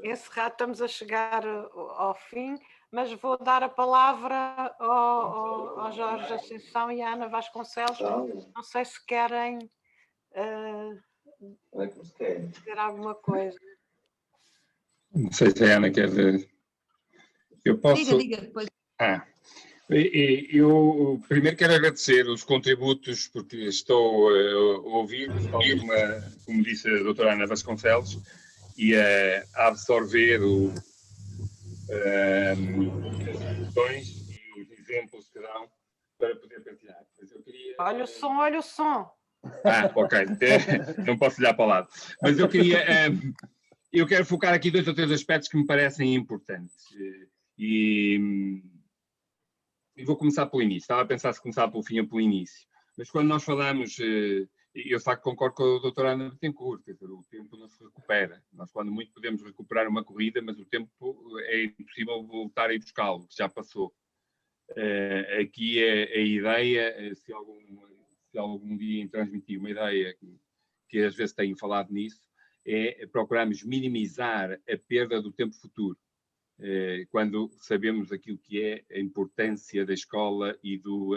Speaker 1: encerrado, estamos a chegar ao fim, mas vou dar a palavra ao Jorge Ascensão e à Ana Vasconcelos. Não sei se querem dizer alguma coisa.
Speaker 3: Não sei se a Ana quer... Eu posso...
Speaker 2: Diga depois.
Speaker 3: Eu primeiro quero agradecer os contributos, porque estou a ouvir, como disse a doutora Ana Vasconcelos, e a absorver as questões e os exemplos que dão para poder partilhar. Mas eu queria...
Speaker 1: Olha o som, olha o som.
Speaker 3: Ok. Não posso lhe dar para o lado. Mas eu quero focar aqui 2 ou 3 aspectos que me parecem importantes. E vou começar pelo início. Estava a pensar se começar pelo fim ou pelo início. Mas quando nós falamos, eu de facto concordo com a doutora Ana Bettencourt, quer dizer, o tempo não se recupera. Nós, quando muito, podemos recuperar uma corrida, mas o tempo é impossível voltar a ir buscá-lo, que já passou. Aqui a ideia, se algum dia transmitir uma ideia que às vezes têm falado nisso, é procurarmos minimizar a perda do tempo futuro, quando sabemos aquilo que é a importância da escola e do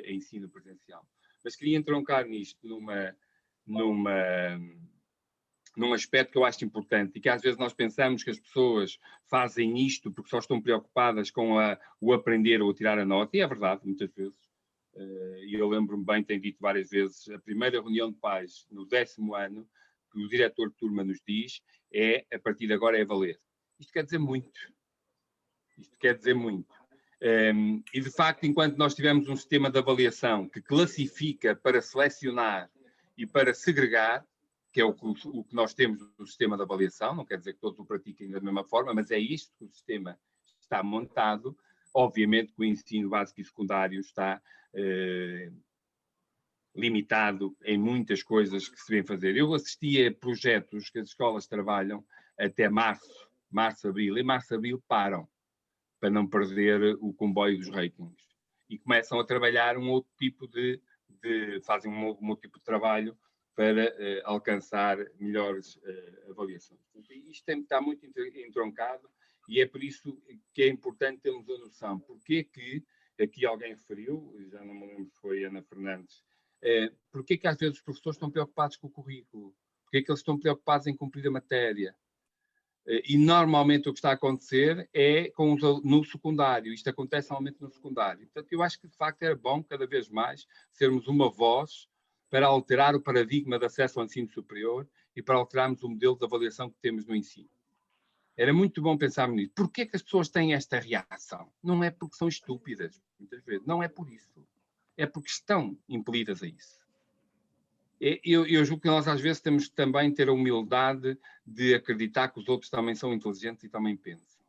Speaker 3: ensino presencial. Mas queria entroncar nisto num aspecto que eu acho importante e que às vezes nós pensamos que as pessoas fazem isto porque só estão preocupadas com o aprender ou o tirar a nota, e é verdade, muitas vezes. E eu lembro-me bem, tenho dito várias vezes, a primeira reunião de pais no 10º ano, que o diretor de turma nos diz, a partir de agora é valer. Isto quer dizer muito. Isto quer dizer muito. E, de facto, enquanto nós tivermos um sistema de avaliação que classifica para selecionar e para segregar, que é o que nós temos no sistema de avaliação, não quer dizer que todos o pratiquem da mesma forma, mas é isto que o sistema está montado. Obviamente que o ensino básico e secundário está limitado em muitas coisas que se vêm fazer. Eu assisti a projetos que as escolas trabalham até março, abril, e março, abril param, para não perder o comboio dos ratings. E começam a trabalhar um outro tipo fazem um outro tipo de trabalho para alcançar melhores avaliações. Isto está muito entroncado e é por isso que é importante termos a noção. Porque que, aqui alguém referiu, já não me lembro se foi Ana Fernandes, porque que às vezes os professores estão preocupados com o currículo? Porque que eles estão preocupados em cumprir a matéria? E normalmente o que está a acontecer é no secundário. Isto acontece normalmente no secundário. Portanto, eu acho que de facto era bom cada vez mais sermos uma voz para alterar o paradigma de acesso ao ensino superior e para alterarmos o modelo de avaliação que temos no ensino. Era muito bom pensarmos nisso. Porquê que as pessoas têm esta reação? Não é porque são estúpidas, muitas vezes. Não é por isso. É porque estão impelidas a isso. Eu julgo que nós às vezes temos que também ter a humildade de acreditar que os outros também são inteligentes e também pensam.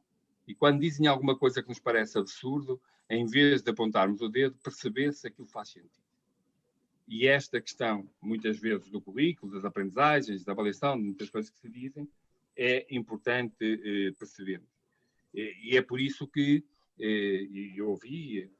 Speaker 3: E quando dizem alguma coisa que nos parece absurdo, em vez de apontarmos o dedo, perceber se aquilo faz sentido. E esta questão, muitas vezes, do currículo, das aprendizagens, da avaliação, de muitas coisas que se dizem, é importante percebermos. E é por isso que eu ouvi,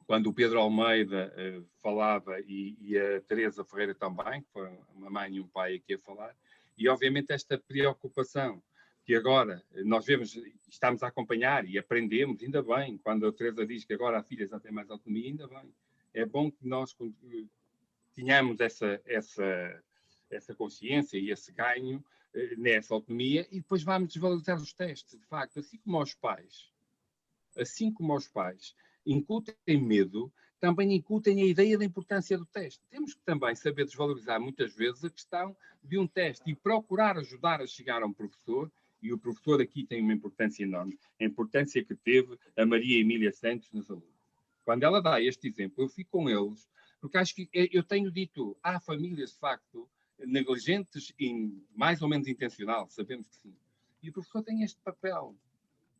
Speaker 3: quando o Pedro Almeida falava e a Teresa Ferreira também, que foi uma mãe e um pai aqui a falar, e obviamente esta preocupação que agora nós vemos, estamos a acompanhar e aprendemos, ainda bem, quando a Teresa diz que agora a filha já tem mais autonomia, ainda bem. É bom que nós tenhamos essa consciência e esse ganho nessa autonomia, e depois vamos desvalorizar os testes, de facto, assim como aos pais incutem medo, também incutem a ideia da importância do teste. Temos que também saber desvalorizar muitas vezes a questão de um teste e procurar ajudar a chegar a um professor, e o professor aqui tem uma importância enorme, a importância que teve a Maria Emília Santos nos alunos. Quando ela dá este exemplo, eu fico com eles, porque acho que eu tenho dito, há famílias de facto negligentes e mais ou menos intencional, sabemos que sim. E o professor tem este papel.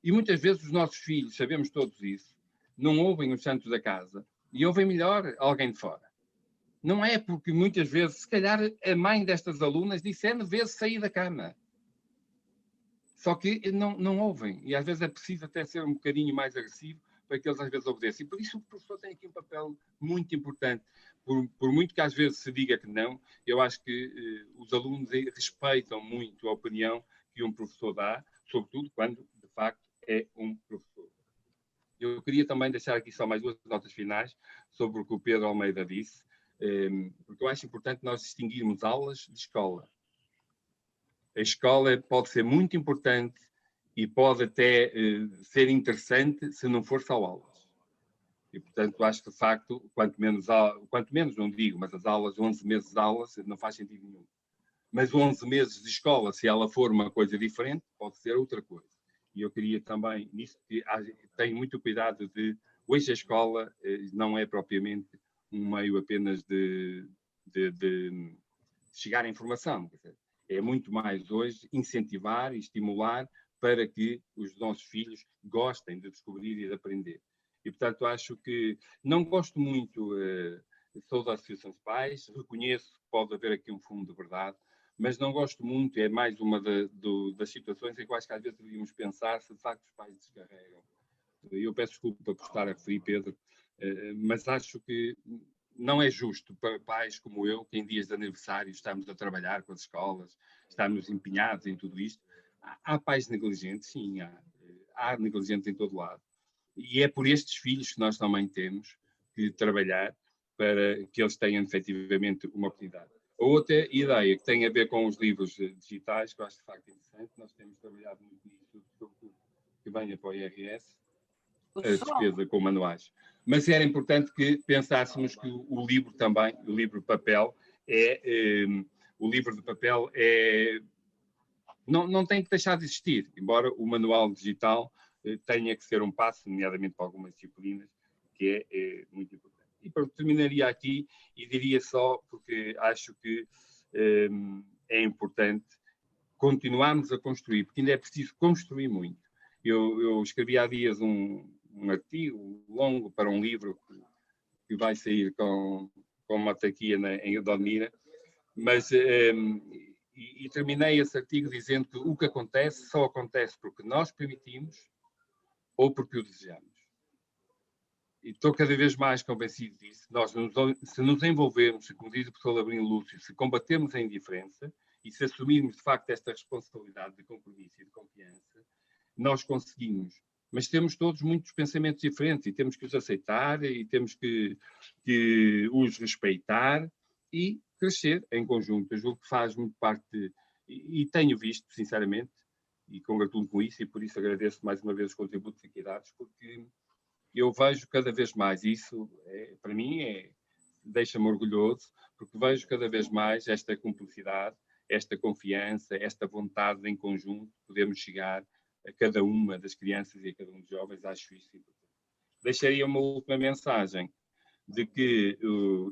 Speaker 3: E muitas vezes os nossos filhos, sabemos todos isso, não ouvem os santos da casa e ouvem melhor alguém de fora. Não é porque muitas vezes, se calhar, a mãe destas alunas disse N vezes sair da cama. Só que não ouvem. E às vezes é preciso até ser um bocadinho mais agressivo para que eles às vezes obedeçam. E por isso o professor tem aqui um papel muito importante. Por muito que às vezes se diga que não, eu acho que os alunos respeitam muito a opinião que um professor dá, sobretudo quando, de facto, é um professor. Eu queria também deixar aqui só mais 2 notas finais sobre o que o Pedro Almeida disse, porque eu acho importante nós distinguirmos aulas de escola. A escola pode ser muito importante e pode até ser interessante se não for só aulas. E, portanto, acho que, de facto, quanto menos não digo, mas as aulas, 11 meses de aulas, não faz sentido nenhum. Mas 11 meses de escola, se ela for uma coisa diferente, pode ser outra coisa. E eu queria também, nisso, que tenho muito cuidado de... Hoje a escola não é propriamente um meio apenas de chegar à informação. É muito mais hoje incentivar e estimular para que os nossos filhos gostem de descobrir e de aprender. E, portanto, acho que não gosto muito, sou da Associação de Pais, reconheço que pode haver aqui um fundo de verdade, mas não gosto muito, é mais uma das situações em que eu acho que às vezes devíamos pensar se de facto os pais descarregam. Eu peço desculpa por estar a referir, Pedro, mas acho que não é justo para pais como eu, que em dias de aniversário estamos a trabalhar com as escolas, estamos empenhados em tudo isto. Há pais negligentes, sim, há negligentes em todo lado. E é por estes filhos que nós também temos que trabalhar para que eles tenham efetivamente uma oportunidade. A outra ideia que tem a ver com os livros digitais, que eu acho de facto interessante, nós temos trabalhado muito nisso, sobretudo que venha para o IRS, a despesa com manuais. Mas era importante que pensássemos que o livro também, o livro de papel, o livro de papel não tem que deixar de existir, embora o manual digital tenha que ser um passo, nomeadamente para algumas disciplinas, que é muito importante. E terminaria aqui e diria só, porque acho que é importante continuarmos a construir, porque ainda é preciso construir muito. Eu escrevi há dias um artigo longo para um livro que vai sair com uma autarquia em Edelmira, mas e terminei esse artigo dizendo que o que acontece só acontece porque nós permitimos ou porque o desejamos. E estou cada vez mais convencido disso. Nós, se nos envolvermos, como diz o professor Labrinho Lúcio, se combatermos a indiferença e se assumirmos de facto esta responsabilidade de compromisso e de confiança, nós conseguimos. Mas temos todos muitos pensamentos diferentes e temos que os aceitar e temos que os respeitar e crescer em conjunto. Eu julgo que faz muito parte, e tenho visto, sinceramente, e congratulo com isso, e por isso agradeço mais uma vez os contributos aqui dados, porque eu vejo cada vez mais, isso para mim deixa-me orgulhoso, porque vejo cada vez mais esta cumplicidade, esta confiança, esta vontade de, em conjunto, podermos chegar a cada uma das crianças e a cada um dos jovens. Acho isso importante. Deixaria uma última mensagem, de que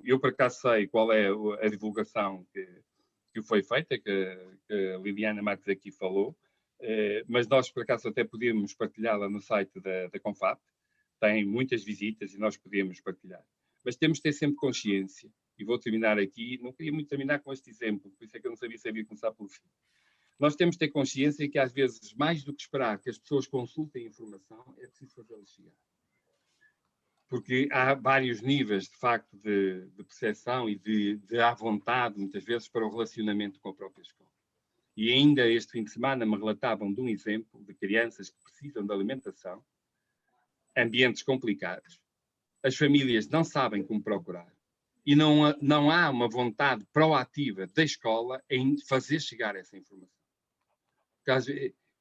Speaker 3: eu por acaso sei qual é a divulgação que foi feita, que a Liliana Marques aqui falou, mas nós por acaso até podíamos partilhá-la no site da Confap, tem muitas visitas e nós podíamos partilhar. Mas temos de ter sempre consciência, e vou terminar aqui, não queria muito terminar com este exemplo, por isso é que eu não sabia se havia começar pelo fim. Nós temos de ter consciência que às vezes, mais do que esperar que as pessoas consultem a informação, é preciso fazê-las chegar. Porque há vários níveis, de facto, de percepção e de à vontade, muitas vezes, para o relacionamento com a própria escola. E ainda este fim de semana me relatavam de um exemplo de crianças que precisam de alimentação, ambientes complicados, as famílias não sabem como procurar e não há uma vontade proativa da escola em fazer chegar essa informação.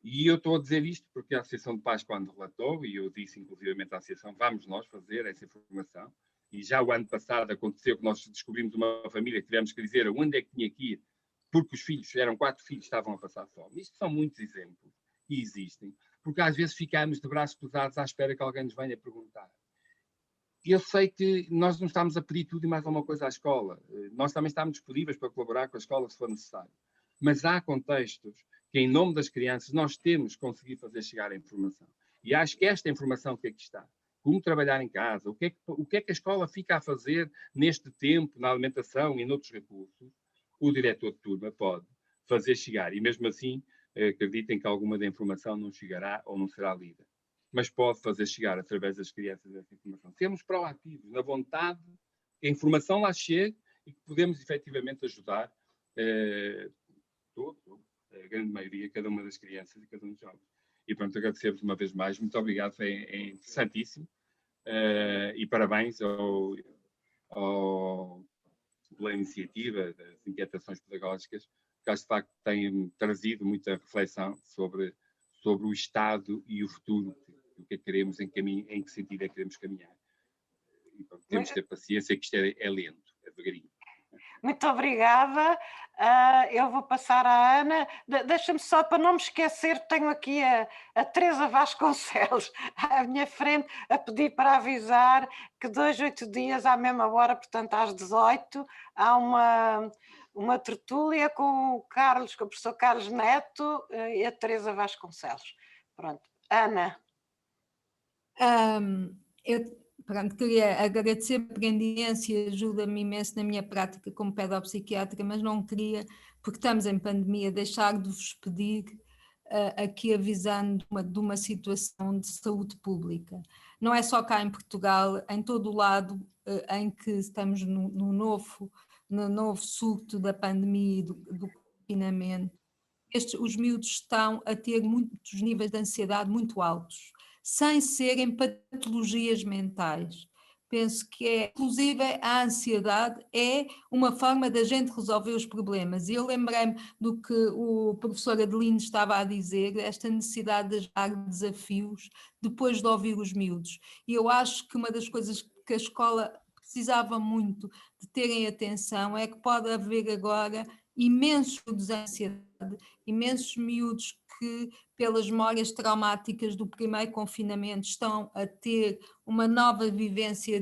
Speaker 3: E eu estou a dizer isto porque a Associação de Pais, quando relatou, e eu disse inclusivamente à Associação, vamos nós fazer essa informação, e já o ano passado aconteceu que nós descobrimos uma família que tivemos que dizer onde é que tinha que ir, porque os filhos, eram 4 filhos, estavam a passar fome. Isto são muitos exemplos, e existem, porque às vezes ficamos de braços cruzados à espera que alguém nos venha perguntar. Eu sei que nós não estamos a pedir tudo e mais alguma coisa à escola, nós também estamos disponíveis para colaborar com a escola se for necessário, mas há contextos que, em nome das crianças, nós temos que conseguir fazer chegar a informação. E acho que esta informação que aqui está, como trabalhar em casa, o que é que a escola fica a fazer neste tempo, na alimentação e noutros recursos, o diretor de turma pode fazer chegar. E mesmo assim, acreditem que alguma da informação não chegará ou não será lida. Mas pode fazer chegar, através das crianças, essa informação. Sermos proativos, na vontade que a informação lá chegue e que podemos efetivamente ajudar a grande maioria, cada uma das crianças e cada um dos jovens. E pronto, agradecer-vos uma vez mais. Muito obrigado, é interessantíssimo. E parabéns pela iniciativa das inquietações pedagógicas, que acho de facto têm trazido muita reflexão sobre o estado e o futuro, o que é que queremos, em que sentido é que queremos caminhar. E pronto, temos de ter paciência, que isto é lento, é devagarinho.
Speaker 1: Muito obrigada. Eu vou passar à Ana. Deixa-me só, para não me esquecer, tenho aqui a Teresa Vasconcelos à minha frente a pedir para avisar que 2, 8 dias à mesma hora, portanto às 18, há uma tertúlia com o professor Carlos Neto e a Teresa Vasconcelos. Pronto. Ana.
Speaker 2: Pronto, queria agradecer a pendência, ajuda-me imenso na minha prática como pedopsiquiatra, mas não queria, porque estamos em pandemia, deixar de vos pedir aqui avisando de uma situação de saúde pública. Não é só cá em Portugal, em todo o lado em que estamos no novo surto da pandemia e do confinamento, os miúdos estão a ter muitos níveis de ansiedade muito altos, sem serem patologias mentais. Penso que inclusive a ansiedade é uma forma da gente resolver os problemas. E eu lembrei-me do que o professor Adelino estava a dizer, esta necessidade de gerar desafios depois de ouvir os miúdos. E eu acho que uma das coisas que a escola precisava muito de terem atenção é que pode haver agora imensos miúdos de ansiedade, imensos miúdos que, pelas memórias traumáticas do primeiro confinamento, estão a ter uma nova vivência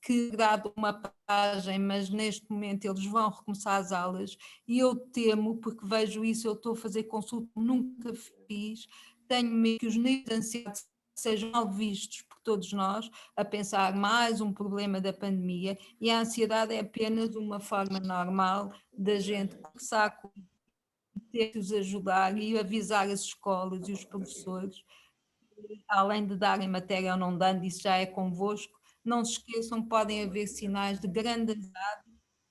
Speaker 2: que dado uma paragem, mas neste momento eles vão recomeçar as aulas e eu temo, porque vejo isso, eu estou a fazer consulta, nunca fiz, tenho medo que os níveis de ansiedade sejam mal vistos por todos nós, a pensar mais um problema da pandemia, e a ansiedade é apenas uma forma normal da gente conversar com ter que os ajudar e avisar as escolas e os professores, além de darem matéria ou não dando, isso já é convosco, não se esqueçam que podem haver sinais de grande ansiedade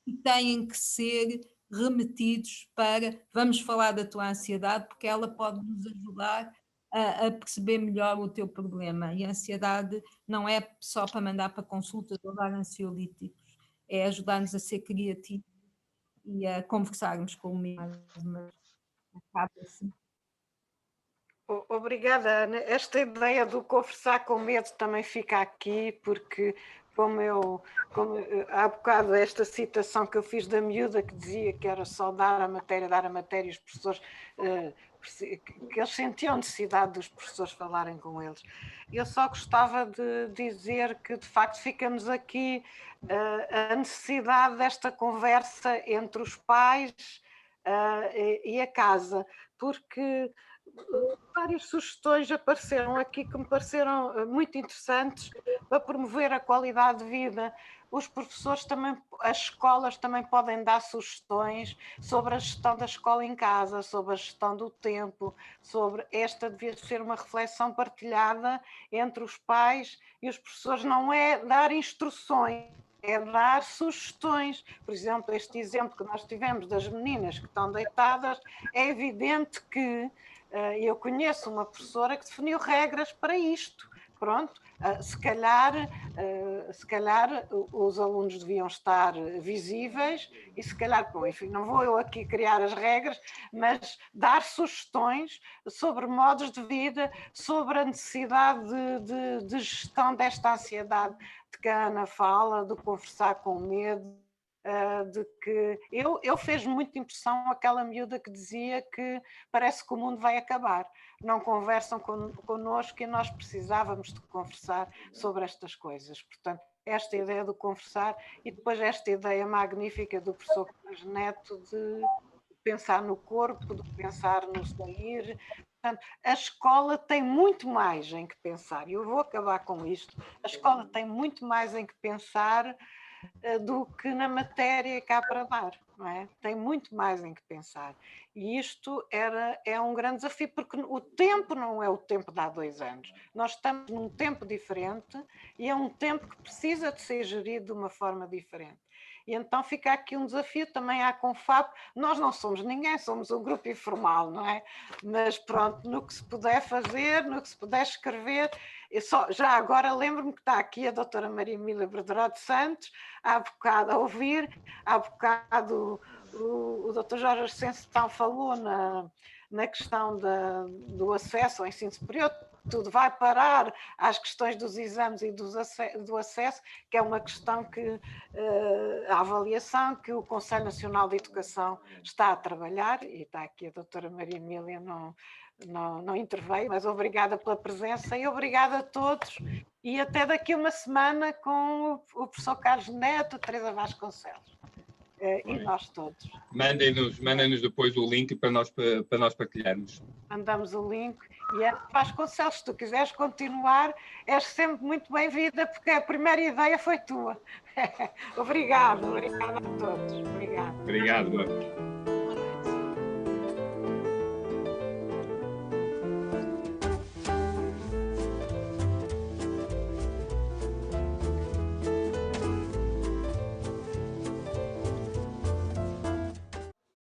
Speaker 2: e têm que ser remetidos para, vamos falar da tua ansiedade, porque ela pode nos ajudar a perceber melhor o teu problema. E a ansiedade não é só para mandar para consultas ou dar ansiolíticos, é ajudar-nos a ser criativos e a conversarmos com o medo.
Speaker 1: Obrigada, Ana. Esta ideia do conversar com medo também fica aqui, porque como há bocado esta citação que eu fiz da miúda que dizia que era só dar a matéria e os professores, que eles sentiam necessidade dos professores falarem com eles. Eu só gostava de dizer que de facto ficamos aqui a necessidade desta conversa entre os pais e a casa, porque várias sugestões apareceram aqui que me pareceram muito interessantes para promover a qualidade de vida. Os professores também, as escolas também podem dar sugestões sobre a gestão da escola em casa, sobre a gestão do tempo, sobre esta devia ser uma reflexão partilhada entre os pais e os professores, não é dar instruções, é dar sugestões. Por exemplo, este exemplo que nós tivemos das meninas que estão deitadas, é evidente que eu conheço uma professora que definiu regras para isto, pronto, se calhar os alunos deviam estar visíveis e se calhar, bom, enfim, não vou eu aqui criar as regras, mas dar sugestões sobre modos de vida, sobre a necessidade de gestão desta ansiedade de que a Ana fala, de conversar com medo, de que eu fez muita impressão aquela miúda que dizia que parece que o mundo vai acabar, não conversam connosco e nós precisávamos de conversar sobre estas coisas. Portanto, esta ideia do conversar e depois esta ideia magnífica do professor Carlos Neto de pensar no corpo, de pensar no sair. Portanto, a escola tem muito mais em que pensar, e eu vou acabar com isto, a escola tem muito mais em que pensar do que na matéria que há para dar, não é? Tem muito mais em que pensar. E isto é um grande desafio, porque o tempo não é o tempo de há 2 anos. Nós estamos num tempo diferente e é um tempo que precisa de ser gerido de uma forma diferente. E então fica aqui um desafio também à Confap. Nós não somos ninguém, somos um grupo informal, não é? Mas pronto, no que se puder fazer, no que se puder escrever. Já agora lembro-me que está aqui a doutora Maria Emília Brederó de Santos, há bocado a ouvir, há bocado o doutor Jorge Ascensão falou na questão do acesso ao ensino superior. Tudo vai parar às questões dos exames e do acesso, que é uma questão que a avaliação que o Conselho Nacional de Educação está a trabalhar, e está aqui a doutora Maria Emília, não interveio, mas obrigada pela presença e obrigada a todos, e até daqui a uma semana com o professor Carlos Neto, Teresa Vasconcelos. E nós todos.
Speaker 3: Mandem-nos depois o link para nós partilharmos.
Speaker 1: Mandamos o link. E a Vasconcelos, se tu quiseres continuar, és sempre muito bem-vinda, porque a primeira ideia foi tua. Obrigada a todos. Obrigada.
Speaker 3: Obrigado.